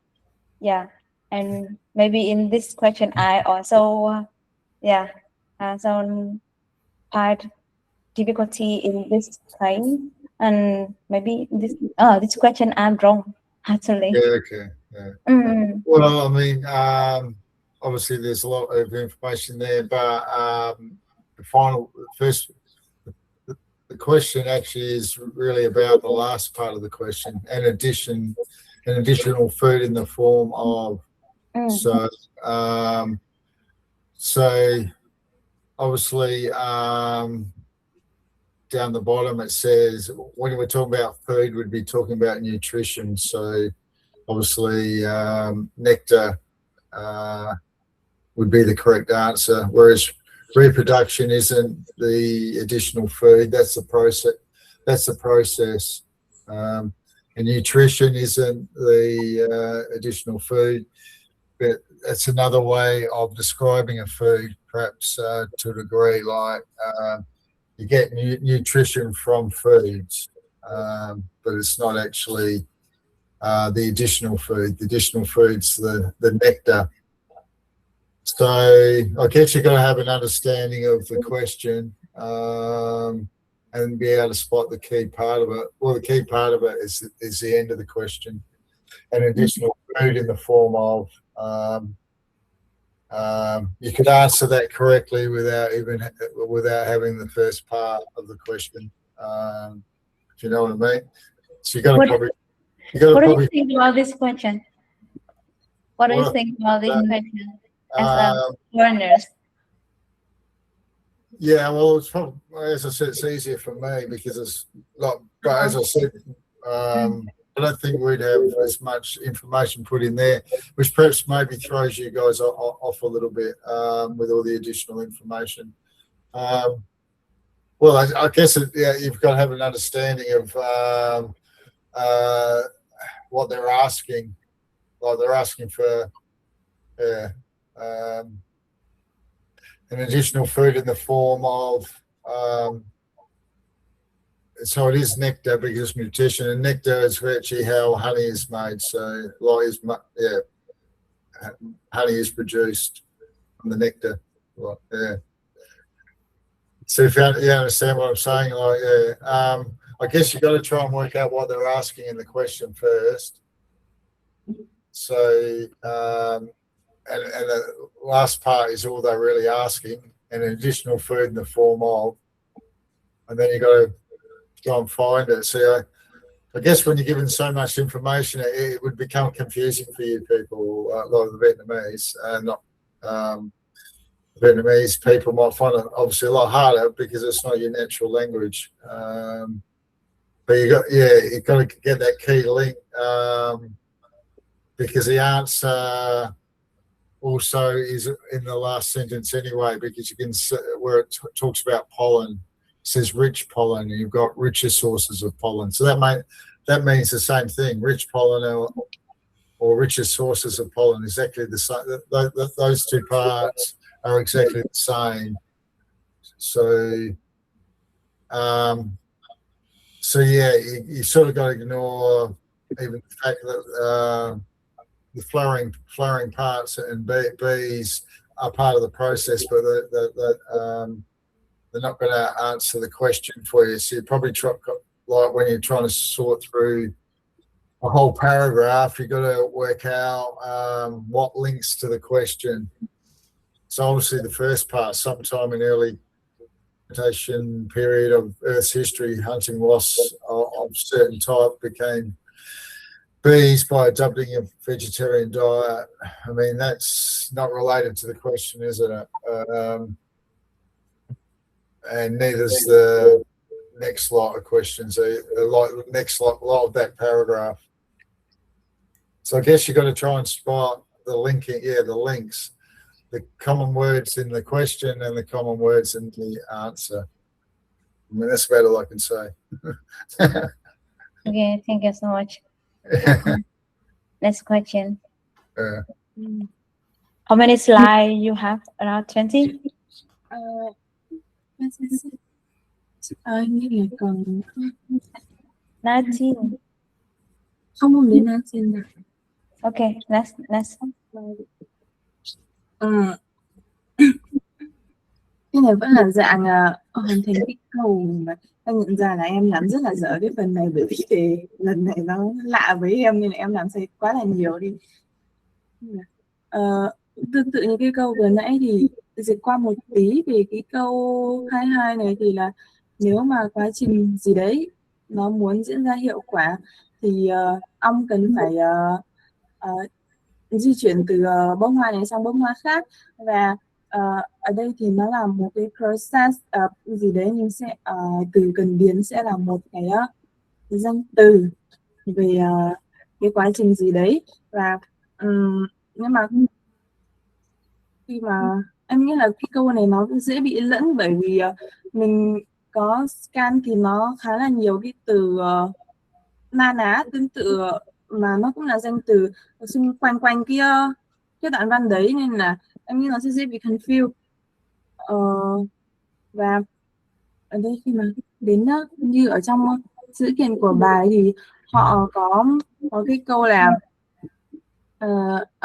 And maybe in this question I also so find difficulty in this claim, and maybe this question I'm wrong actually. Okay. Well, I mean, obviously there's a lot of information there, but the question actually is really about the last part of the question, an additional food in the form of. So obviously down the bottom it says when we're talking about food, we'd be talking about nutrition. So obviously nectar would be the correct answer, whereas reproduction isn't the additional food. That's the process. And nutrition isn't the additional food, but that's another way of describing a food, perhaps to a degree. Like you get nutrition from foods, but it's not actually the additional food. The additional food's the nectar. So I guess you've got to have an understanding of the question. and be able to spot the key part of it. Well, the key part of it is the end of the question, and additional food in the form of you could answer that correctly without having the first part of the question. If you know what I mean. So you got to probably. What do you think about this question? What do you think about this question as a learner? Yeah, well, it's probably, as I said, it's easier for me because it's not. But as I said, I don't think we'd have as much information put in there, which perhaps maybe throws you guys off a little bit with all the additional information. Well, I guess you've got to have an understanding of what they're asking. Like they're asking for an additional food in the form of so it is nectar because nutrition, and nectar is actually how honey is made. So honey is produced from the nectar. So if you understand what I'm saying, I guess you've got to try and work out what they're asking in the question first. So and the last part is all they're really asking, and an additional food in the form of, and then you got to try and find it. So I guess when you're given so much information, it would become confusing for you people, like the Vietnamese, not Vietnamese people might find it obviously a lot harder because it's not your natural language. But you got to get that key link because the answer also is in the last sentence anyway, because you can see where it talks about pollen, it says rich pollen, and you've got richer sources of pollen. So that means the same thing, rich pollen or richer sources of pollen, exactly the same. Those two parts are exactly the same. So you sort of got to ignore even the fact that the flowering parts and bees are part of the process, but they're not going to answer the question for you. So you probably like when you're trying to sort through a whole paragraph, you've got to work out what links to the question. So obviously the first part, sometime in early vegetation period of Earth's history, hunting wasps of certain type became bees by adopting a vegetarian diet. I mean, that's not related to the question, is it? And neither's the next lot of questions, like the next lot of that paragraph. So I guess you've got to try and spot the linking, the links, the common words in the question and the common words in the answer. I mean, that's about all I can say. Okay, thank you so much. Next question. How many slides you have? Around 20? Hình như là còn 19. không đến 19 rồi. Okay, next. Cái này vẫn là dạng hoàn thành cái câu mà em nhận ra là em làm rất là dở cái phần này, bởi vì thì lần này nó lạ với em nên là em làm sai quá là nhiều đi. Tương tự như cái câu vừa nãy thì dịch qua một tí về cái câu 22 này, thì là nếu mà quá trình gì đấy nó muốn diễn ra hiệu quả thì ong cần phải di chuyển từ bông hoa này sang bông hoa khác, và ở đây thì nó là một cái process gì đấy, mình sẽ từ cần biến sẽ là một cái danh từ về cái quá trình gì đấy. Và nhưng mà khi mà em nghĩ là cái câu này nó dễ bị lẫn, bởi vì mình có scan thì nó khá là nhiều cái từ na ná tương tự mà nó cũng là danh từ xung quanh cái đoạn văn đấy, nên là em nghĩ nó sẽ dễ bị confused. Và ở đây khi mà đến như ở trong dữ kiện của bài thì họ có cái câu là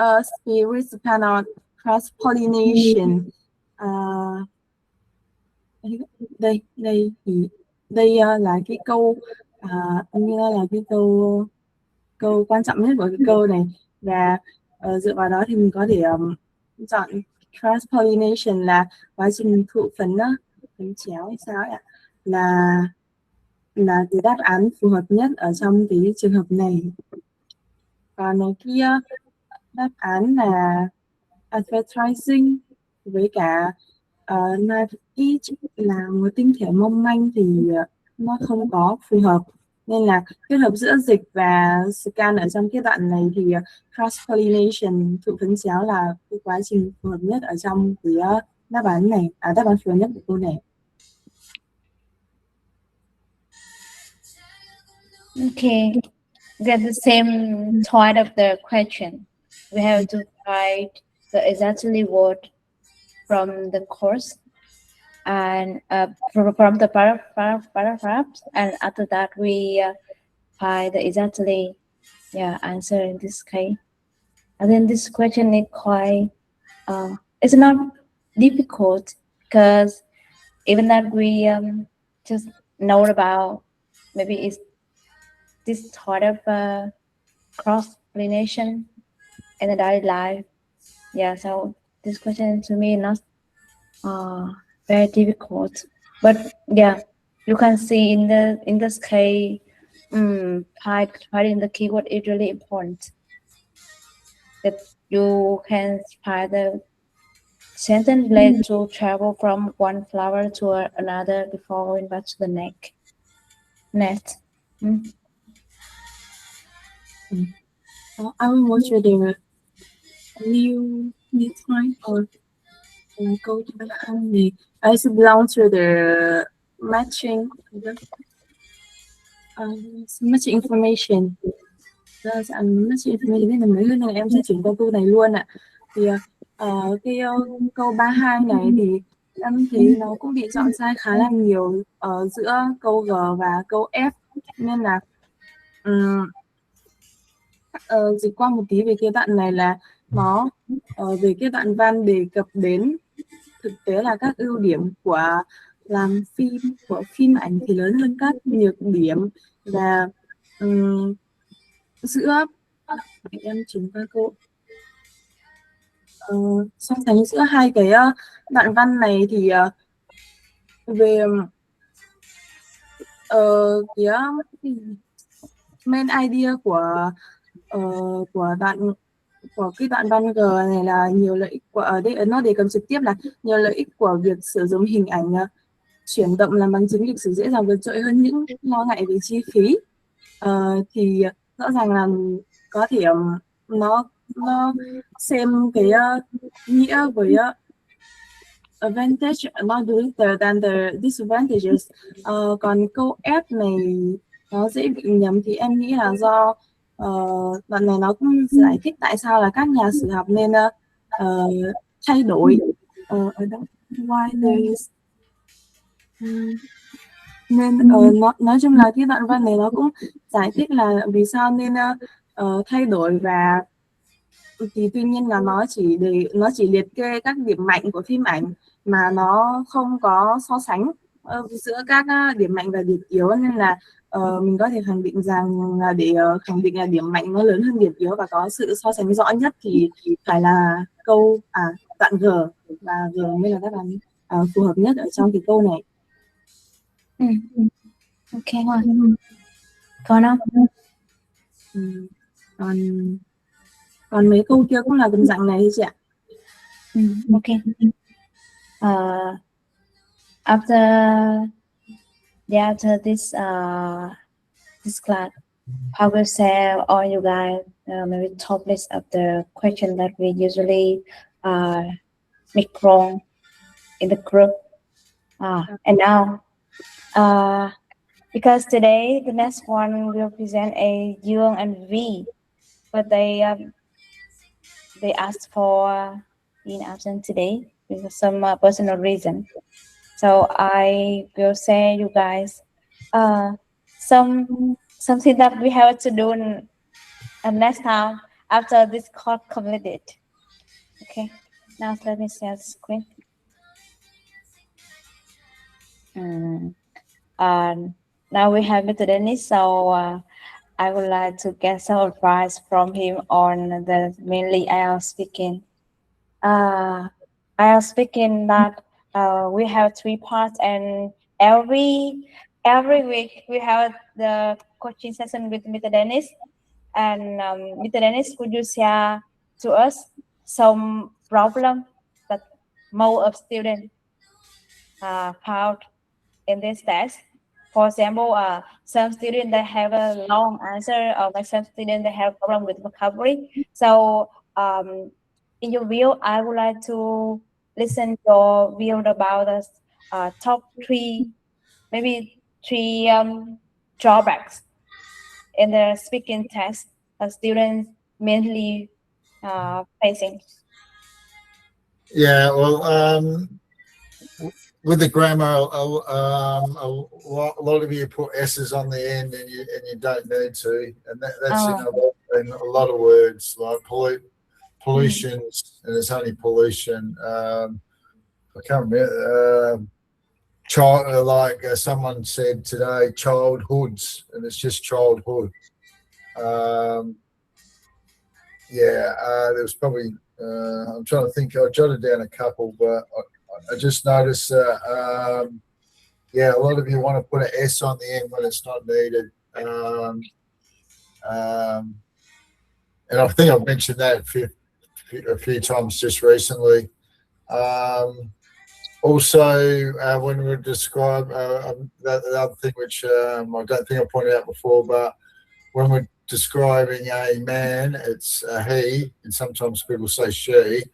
spirits depend on cross pollination. đây đây thì đây là cái câu như là cái câu câu quan trọng nhất của cái câu này, và dựa vào đó thì mình có thể chọn cross pollination là quá trình thụ phấn đó, phấn chéo hay sao ấy ạ, là cái đáp án phù hợp nhất ở trong cái trường hợp này. Còn cái kia đáp án là advertising với cả knife edge là một tinh thể mong manh thì nó không có phù hợp, nên là kết hợp giữa dịch và scan ở trong cái đoạn này thì cross pollination thụ phấn chéo là cái quá trình phù hợp nhất ở trong cái đáp án này, đáp án phù hợp nhất của câu này. Okay, get the same part of the question. We have to write the exactly word from the course and from the paragraphs, and after that we find the exactly answer in this case. And then this question is quite it's not difficult because even that we just know about maybe it's this sort of cross pollination in the daily life. Yeah, so this question to me not very difficult, but yeah, you can see in this case, finding the keyword is really important. That you can find the sentence related to travel from one flower to another before going back to the next. I will watch the new time or go to the family. I should belong to the matching matching information. Matching information nên là mấy lần này em sẽ chuyển qua câu này luôn ạ. Thì cái câu 32 này thì em thấy nó cũng bị chọn sai khá là nhiều giữa câu G và câu F, nên là dịch qua một tí về cái đoạn này là nó về cái đoạn văn đề cập đến thực tế là các ưu điểm của làm phim, của phim ảnh thì lớn hơn các nhược điểm, và giữa em chuyển qua câu so sánh giữa hai cái đoạn văn này thì về cái main idea của cái đoạn văn G này là nhiều lợi ích của, ở đây nó đề cập trực tiếp là nhiều lợi ích của việc sử dụng hình ảnh chuyển động làm bằng chứng lịch sử dễ dàng vượt trội hơn những lo ngại về chi phí. Thì rõ ràng là có thể nó xem cái nghĩa với advantage not greater than the disadvantages. Còn câu F này nó dễ bị nhầm thì em nghĩ là do đoạn này nó cũng giải thích tại sao là các nhà sử học nên thay đổi ở đó why there is nên nói chung là cái đoạn văn này nó cũng giải thích là vì sao nên thay đổi, và thì tuy nhiên là nó chỉ liệt kê các điểm mạnh của phim ảnh mà nó không có so sánh giữa các điểm mạnh và điểm yếu, nên là mình có thể khẳng định rằng là để khẳng định là điểm mạnh nó lớn hơn điểm yếu và có sự so sánh rõ nhất thì phải là đoạn G, và G mới là đáp án phù hợp nhất ở trong cái câu này. Ok Hoa. Còn không? Còn mấy câu kia cũng là cùng dạng này chị ạ. Ok. After this this class, I will share all you guys maybe top list of the question that we usually make wrong in the group. And now, because today the next one will present a Young and V, but they asked for being absent today because of some personal reason. So I will say you guys something that we have to do next time after this course completed. Okay, now let me share the screen. Mm. Now we have Mr. Dennis, so I would like to get some advice from him on the mainly IELTS speaking. IELTS speaking that we have three parts, and every week we have the coaching session with Mr. Dennis. And Mr. Dennis, could you share to us some problem that most of students found in this test? For example, some students they have a long answer, or like some students they have problem with vocabulary. So, in your view, I would like to listen your view about the top three, maybe three drawbacks in the speaking test students mainly facing. Yeah, well, with the grammar, a lot of you put S's on the end, and you don't need to, and that's in a lot of words like pollutions, and it's only pollution. I can't remember. Child, like someone said today, childhoods, and it's just childhood. There was probably. I'm trying to think. I jotted down a couple, but I just noticed that. A lot of you want to put an S on the end when it's not needed. And I think I've mentioned that a few times just recently. Also, when we describe the other thing, which I don't think I pointed out before, but when we're describing a man, it's a he, and sometimes people say she.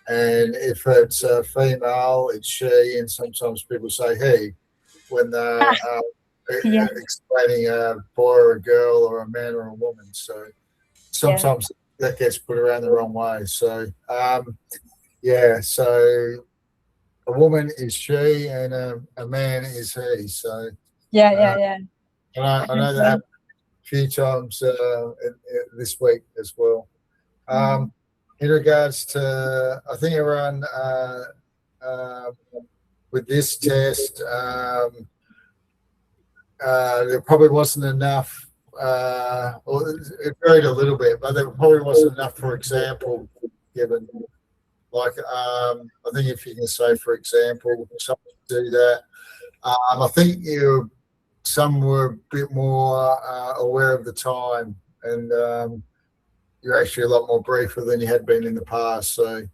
And if it's a female, it's she, and sometimes people say he when they're explaining a boy or a girl or a man or a woman. So sometimes that gets put around the wrong way. So, so a woman is she and a man is he. So, And I know that happened a few times this week as well. In regards to, I think everyone with this test, there probably wasn't enough. Well, it varied a little bit, but there probably wasn't enough, for example, given. Like, I think if you can say, for example, someone do that. I think some were a bit more aware of the time, and you're actually a lot more briefer than you had been in the past. So,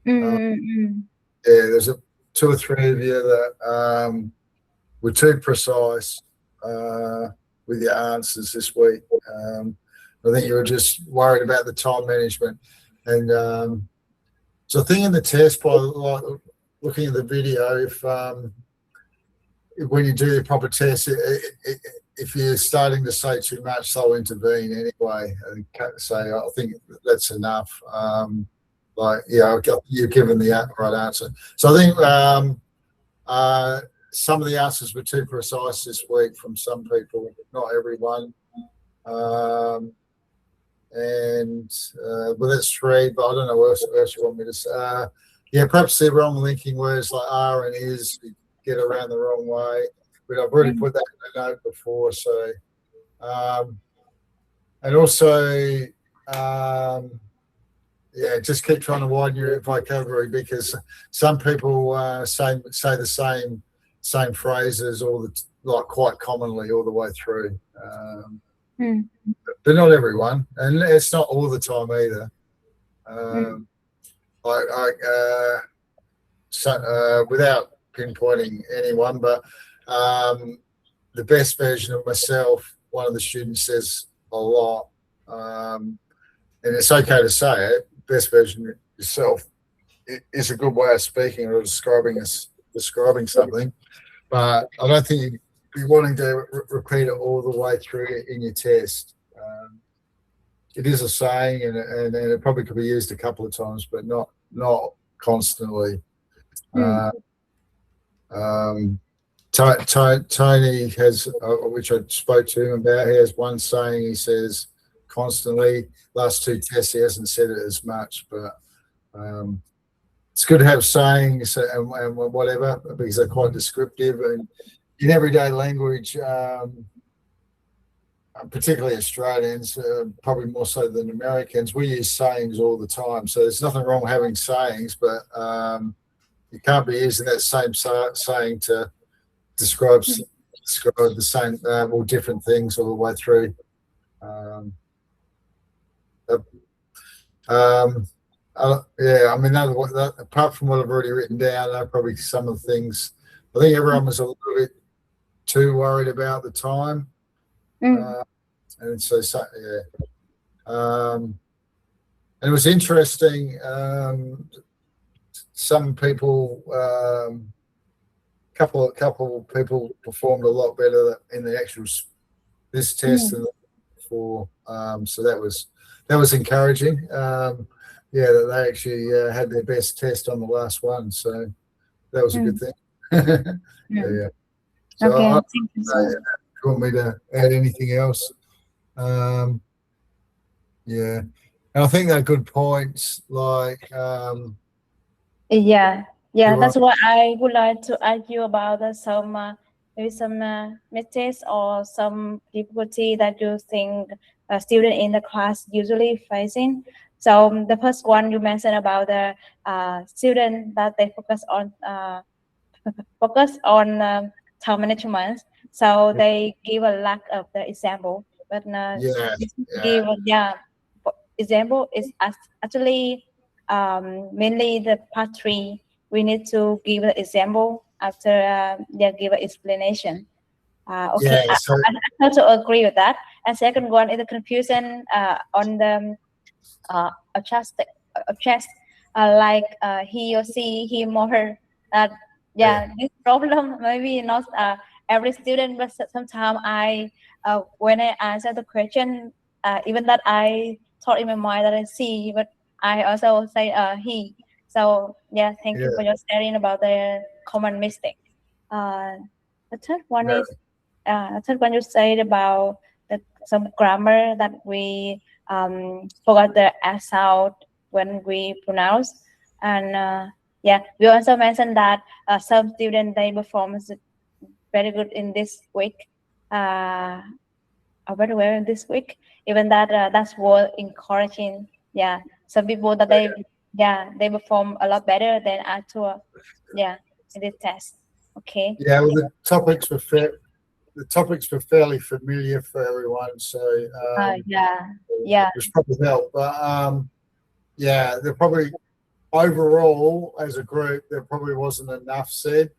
there's two or three of you that were too precise with your answers this week. I think you were just worried about the time management. And so I think in the test, by looking at the video, if when you do the proper test, if you're starting to say too much, they'll intervene anyway and say, I think that's enough. You're given the right answer. So I think some of the answers were too precise this week from some people, not everyone. Well, that's three, but I don't know what else you want me to say. Perhaps they're wrong linking words like are and is get around the wrong way. But I've already put that in the note before. So, and also, just keep trying to widen your vocabulary, because some people say the same phrases quite commonly all the way through. But not everyone, and it's not all the time either. Without pinpointing anyone, but the best version of myself, one of the students says a lot, and it's okay to say it. Best version of yourself is a good way of speaking or describing something, but I don't think you'd be wanting to repeat it all the way through in your test. It is a saying, and it probably could be used a couple of times, but not constantly. Tony has, which I spoke to him about, he has one saying he says constantly. Last two tests he hasn't said it as much, but it's good to have sayings and whatever, because they're quite descriptive. And in everyday language, particularly Australians, probably more so than Americans, we use sayings all the time. So there's nothing wrong with having sayings, but you can't be using that same saying to describe the same or different things all the way through. Yeah, I mean, apart from what I've already written down, probably some of the things. I think everyone was a little bit too worried about the time, and so yeah. And it was interesting. Some people, couple of people performed a lot better in the actual this test than before. So that was encouraging. Yeah, that they actually had their best test on the last one. So that was a good thing. Yeah. So Okay, I, thank you. do you want me to add anything else? Yeah, and I think they're good points. Like, Yeah, you're that's right. what I would like to ask you about some maybe some mistakes or some difficulty that you think a student in the class usually facing. So the first one you mentioned about the student that they focus on time management. So they give a lack of the example, but Yeah, give example is actually mainly the part 3. We need to give an example after they give an explanation. Okay, yeah. So I also agree with that. And second one is the confusion on the adjust adjust like he or she, him or her. Uh, yeah, this problem maybe not every student, but sometimes I when I answer the question, even that I thought in my mind that I see, but I also say he. So yeah, thank you yeah, for your sharing about the common mistake. Uh, the third one yeah, is the third one you said about some grammar that we forgot the S sound when we pronounce. And yeah, we also mentioned that some students they perform very good in this week, very well in this week. Even that that's worth encouraging. Yeah, some people that they perform a lot better than actual. Yeah, in this test. Okay. yeah. Well, the topics were fairly familiar for everyone, so Yeah. which probably helped. But yeah, there probably overall as a group there probably wasn't enough said.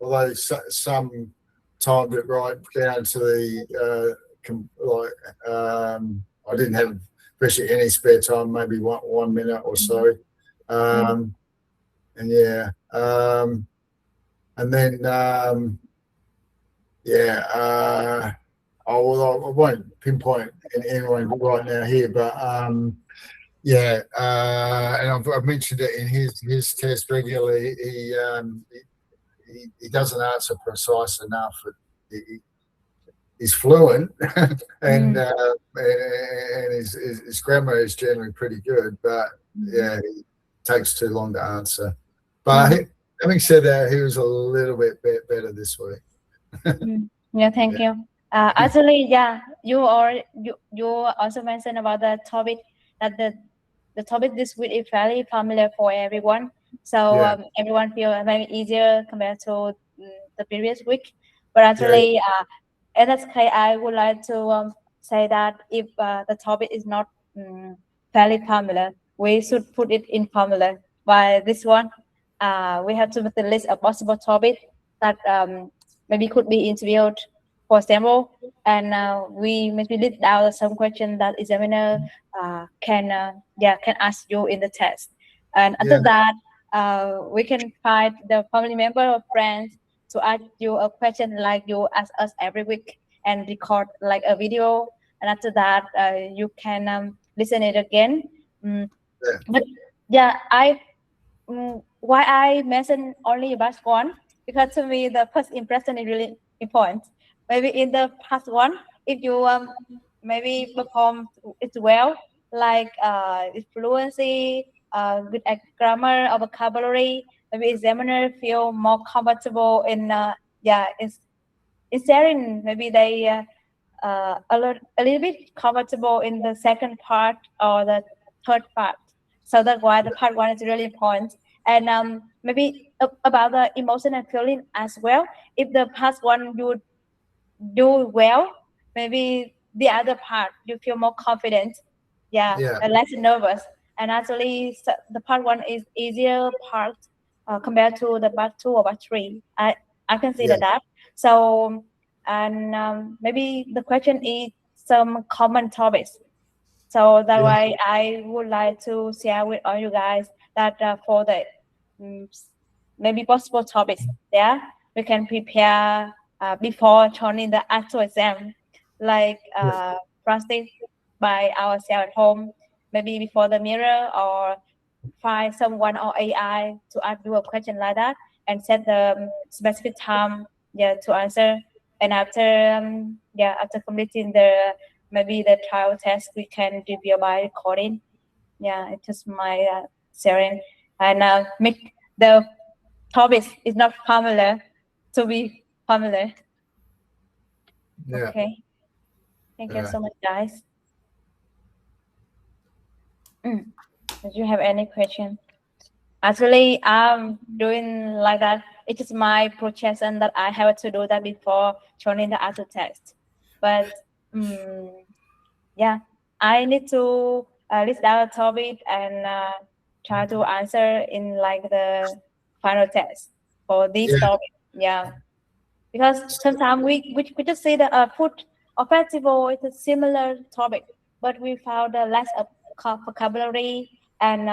Although some timed it right down to the I didn't have especially any spare time, maybe 1 minute or so. And yeah, and then yeah, I won't pinpoint anyone right now here, but yeah, and I've mentioned it in his test regularly. He doesn't answer precise enough. He's fluent, and his grammar is generally pretty good, but yeah, it takes too long to answer. But having said that, he was a little bit better this week. Yeah, thank you. Actually, yeah, you also mentioned about the topic that the topic this week is fairly familiar for everyone. So Yeah, everyone feel maybe easier compared to the previous week. But yeah, actually, in that case, I would like to say that if the topic is not fairly familiar, we should put it in familiar. By this one, we have to make the list of possible topics that maybe could be interviewed, for example, and we maybe list down some questions that examiner can ask you in the test. And yeah, after that, we can find the family member or friends to ask you a question like you ask us every week and record like a video. And after that, you can listen it again. yeah, But yeah, why I mentioned only past one, because to me the first impression is really important. Maybe in the past one, if you maybe perform it well, like fluency good at grammar or vocabulary, maybe examiner feel more comfortable in in sharing. Maybe they a little bit comfortable in the second part or the third part. So that's why the part one is really important. And maybe about the emotion and feeling as well. If the part one you do well, maybe the other part you feel more confident, Yeah. and less nervous. And actually, the part one is easier part compared to the part two or part three. I consider Yeah. that. So, and maybe the question is some common topics. So that's Yeah. why I would like to share with all you guys that for the mm, maybe possible topics, we can prepare before turning the actual exam, like practice by ourselves at home, maybe before the mirror, or find someone or AI to ask you a question like that, and set the specific time, to answer. And after after completing the maybe the trial test, we can review by recording. It's just my sharing, and make the topic is not familiar to be familiar. Yeah. Okay, thank you Yeah. so much, guys. Did you have any question? Actually, I'm doing like that. It is my process, and that I have to do that before joining the actual test. But I need to list down a topic and try to answer in like the final test for this Yeah. topic. Yeah, because sometimes we just say that food or festival is a similar topic, but we found a less of vocabulary, and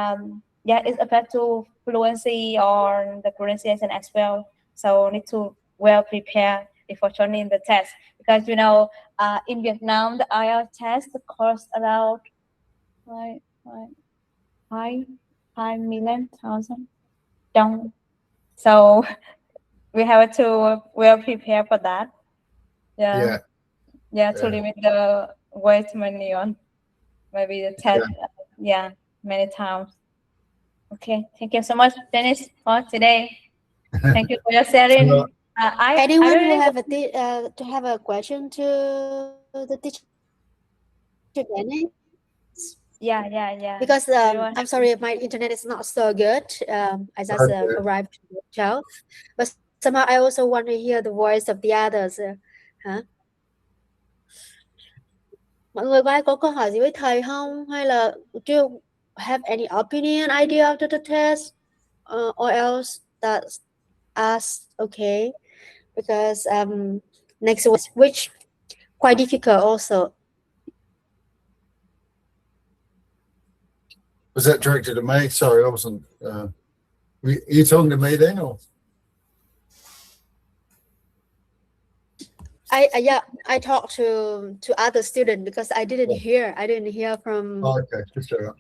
it affects to fluency or the pronunciation as well. So need to well prepare before joining the test, because in Vietnam the IELTS test costs around like five 5 million thousand dong. So we have to well prepare for that. Yeah. Yeah. To limit the waste money on maybe the test. Many times. Okay, thank you so much, Dennis, for today. Thank you for your sharing. So, I Anyone who really to have a question to the teacher Dennis? yeah. Because Everyone I'm have sorry, my internet is not so good. I just okay. arrived to the hotel, but somehow I also want to hear the voice of the others. Hả? Mọi người có ai có câu hỏi gì với thầy không? Hay là do you have any opinion, idea after the test? Or else that's us okay? Because next week, which quite difficult also. Was that directed to me? Sorry, I wasn't. You talking to me then, or? I talked to other students because I didn't hear from Oh, okay, just all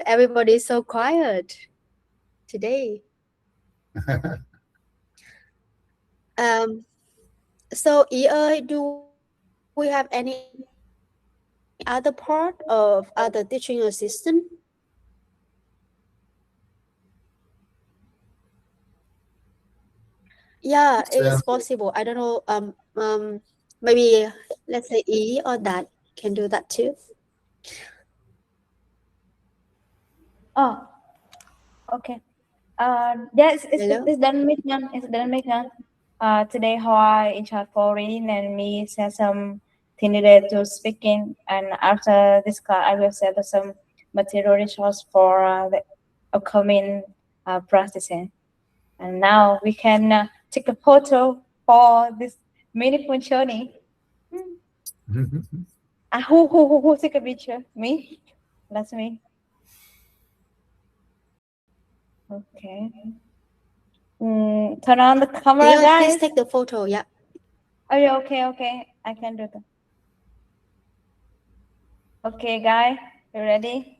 everybody is so quiet today. So Ý ơi, do we have any other part of other teaching assistant? Yeah, it is Sounds possible. I don't know. Maybe let's say E or that can do that too. Oh, okay. Hello. It's done with none. It's done with none. Today how I in charge for reading, and me share some thing related to speaking, and after this class I will share some material resource for the upcoming practicing. And now we can take a photo for this meaningful journey. Who take a picture? Me? That's me. Okay. Turn on the camera, Ý ơi, guys. please take the photo. Yeah. Oh, yeah, okay. I can do that. Okay, guys, you ready?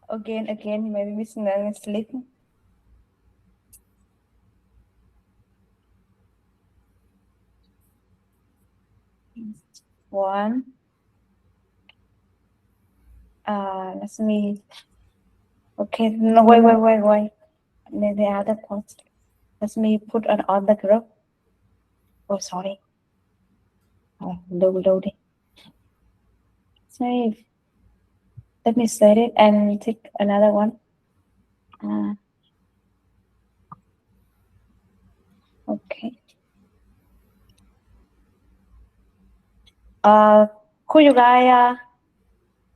Again, maybe Miss Nang is sleeping. One. Let me. Okay, no, wait. The other post. Let me put on other group. Oh, sorry. Oh, loading. Save. Let me set it and take another one. Okay. Could you guys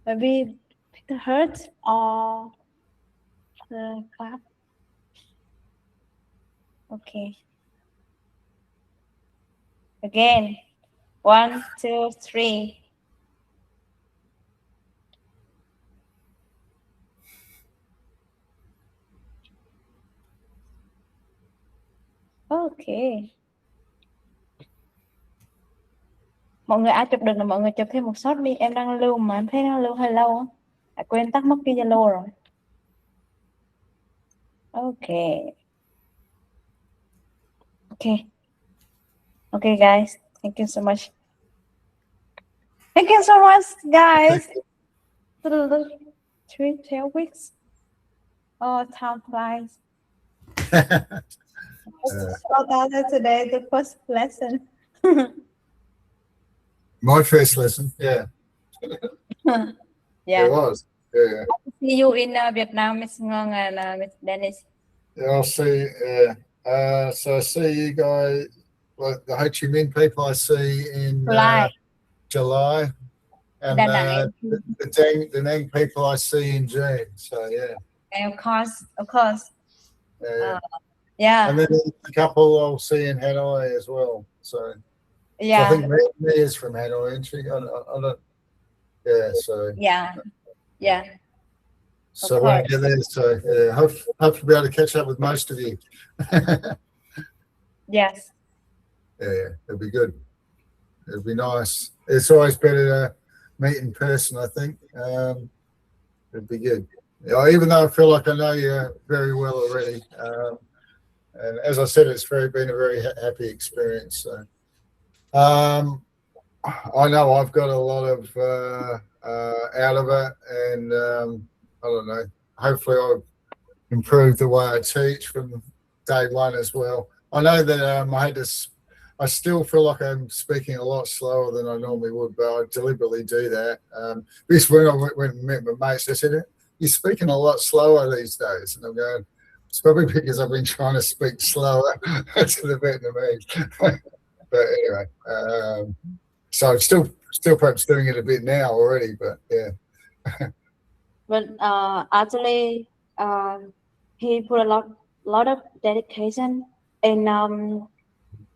maybe pick the heart or the clap? Okay. Again. 1, 2, 3. Okay. Mọi người ai chụp được là mọi người chụp thêm một shot đi. Em đang lưu mà em thấy nó lưu hơi lâu á. Quên tắt mất cái Zalo rồi. Okay. Okay, guys. Thank you so much. Thank you so much, guys. 12 weeks. Oh, time flies. So that today, the first lesson. My first lesson, yeah. Yeah. It was. Yeah. See you in Vietnam, Miss Ngong and Miss Dennis. Yeah, I'll see. So I see you guys, like the Ho Chi Minh people I see in July. And the Nang people I see in June. So yeah. And of course. Yeah. Yeah. And then a couple I'll see in Hanoi as well. So yeah. So I think Mia's from Hanoi, isn't she? I don't. Yeah. So. Yeah. So when I get there, so yeah, hope to be able to catch up with most of you. Yes. Yeah, it'll be good. It'll be nice. It's always better to meet in person, I think. It'd be good. Yeah, even though I feel like I know you very well already. And as I said, it's been a very happy experience. So, I know I've got a lot of out of it, and I don't know. Hopefully, I've improved the way I teach from day one as well. I know that I still feel like I'm speaking a lot slower than I normally would, but I deliberately do that. This when I went and met my mates, they said, "You're speaking a lot slower these days," and I'm going, "It's probably because I've been trying to speak slower to the Vietnamese." But anyway, so I'm still perhaps doing it a bit now already, but yeah. But actually, he put a lot of dedication in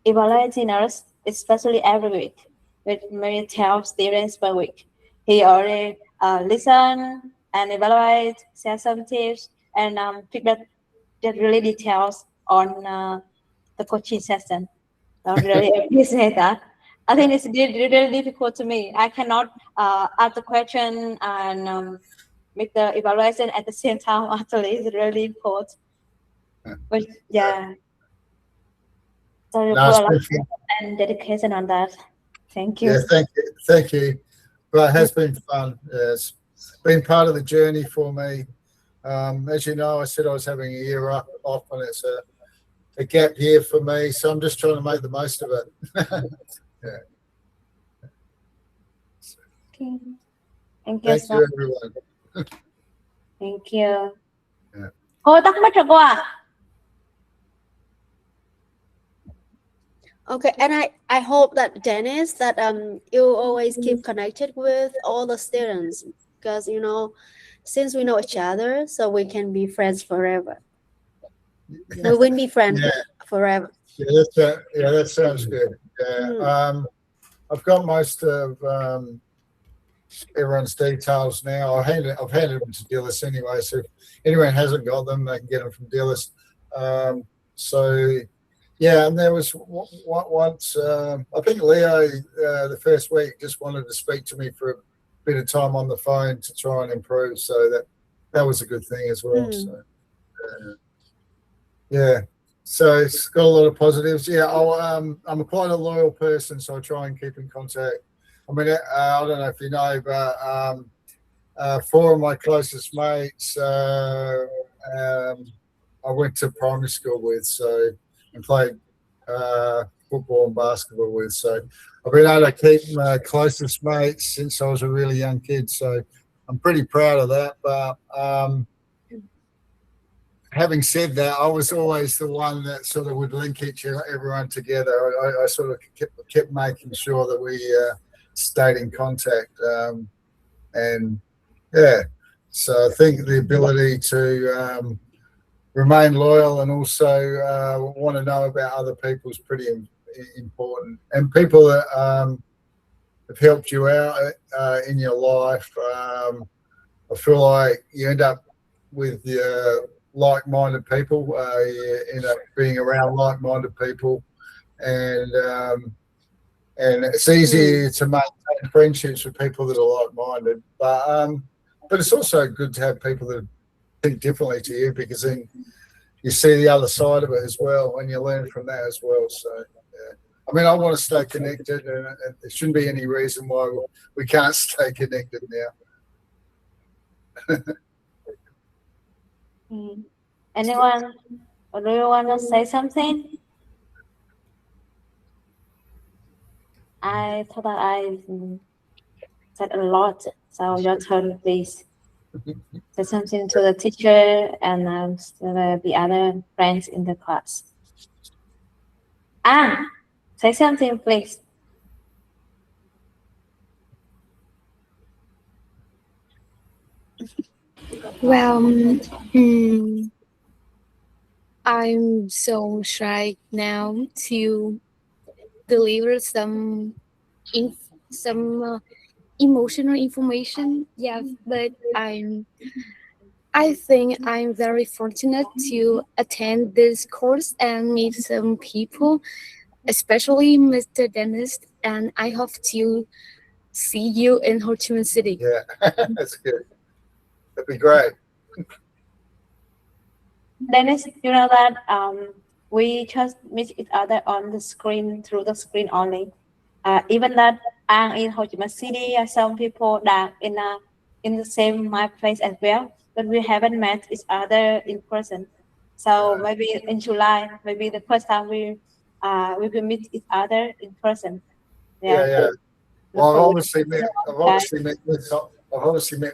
evaluating us, especially every week, with maybe 12 students per week. He already listen and evaluate, share some tips, and feedback that really details on the coaching session. I really appreciate that. I think it's really difficult to me. I cannot ask the question and make the evaluation at the same time. Actually, it's really difficult. But yeah. So you put a lot of and dedication on that. Thank you. Yeah, thank you. But it has been fun. It's been part of the journey for me. As you know, I said I was having a year off, and it's a gap year for me. So I'm just trying to make the most of it. Yeah. Okay. Thank you, everyone. Thank you. Yeah. Okay, and I hope that Dennis, that you always keep connected with all the students, because since we know each other, so we can be friends forever. Yeah. We will be friends forever. Yeah, that sounds good. Yeah. I've got most of everyone's details now. I've handed them to Dillis anyway, so if anyone hasn't got them, they can get them from Dillis. So yeah, and there was once I think Leo the first week just wanted to speak to me for a bit of time on the phone to try and improve, so that was a good thing as well. So yeah. So it's got a lot of positives. Yeah, I'm quite a loyal person, so I try and keep in contact. I mean, I don't know if you know, but four of my closest mates I went to primary school with, so and played football and basketball with. So I've been able to keep my closest mates since I was a really young kid. So I'm pretty proud of that. But having said that, I was always the one that sort of would link everyone together. I sort of kept making sure that we stayed in contact. And yeah, so I think the ability to remain loyal and also want to know about other people is pretty important. And people that have helped you out in your life, I feel like you end up with like-minded people. You end up being around like-minded people, and it's easy to maintain friendships with people that are like-minded. But it's also good to have people that think differently to you, because then you see the other side of it as well, and you learn from that as well. So, yeah. I mean, I want to stay connected, and there shouldn't be any reason why we can't stay connected now. Anyone? Do you want to say something? I thought that I said a lot, so your turn, please. Say something to the teacher and the other friends in the class. Say something, please. Well, I'm so shy now to deliver some emotional information. Yeah, but I think I'm very fortunate to attend this course and meet some people, especially Mr. Dennis, and I hope to see you in Ho Chi Minh City. Yeah, that's good. That'd be great. Dennis, you know that we just meet each other on the screen, through the screen only. Even that in Ho Chi Minh City, some people that in the same my place as well, but we haven't met each other in person. So maybe in July, maybe the first time we will meet each other in person. Yeah. Well, I've obviously met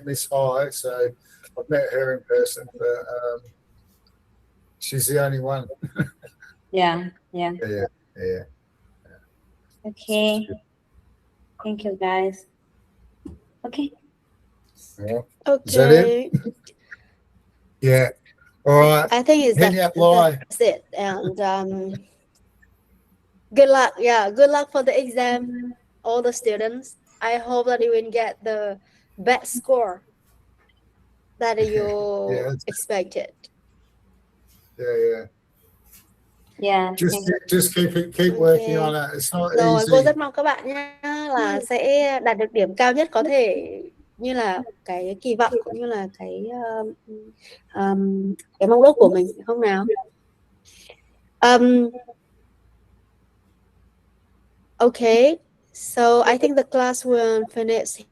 Miss High, so I've met her in person, but she's the only one. Yeah. Okay. Thank you, guys. Okay. Yeah. Okay. Is that it? Yeah. All right. I think that's it. And good luck. Yeah, good luck for the exam, all the students. I hope that you will get the best score that you expected. Yeah. Just keep working on it. It's not Rồi, easy. cô rất mong các bạn nha là sẽ đạt được điểm cao nhất có thể, như là cái kỳ vọng cũng như là cái mong ước của mình, không nào? Okay, so I think the class will finish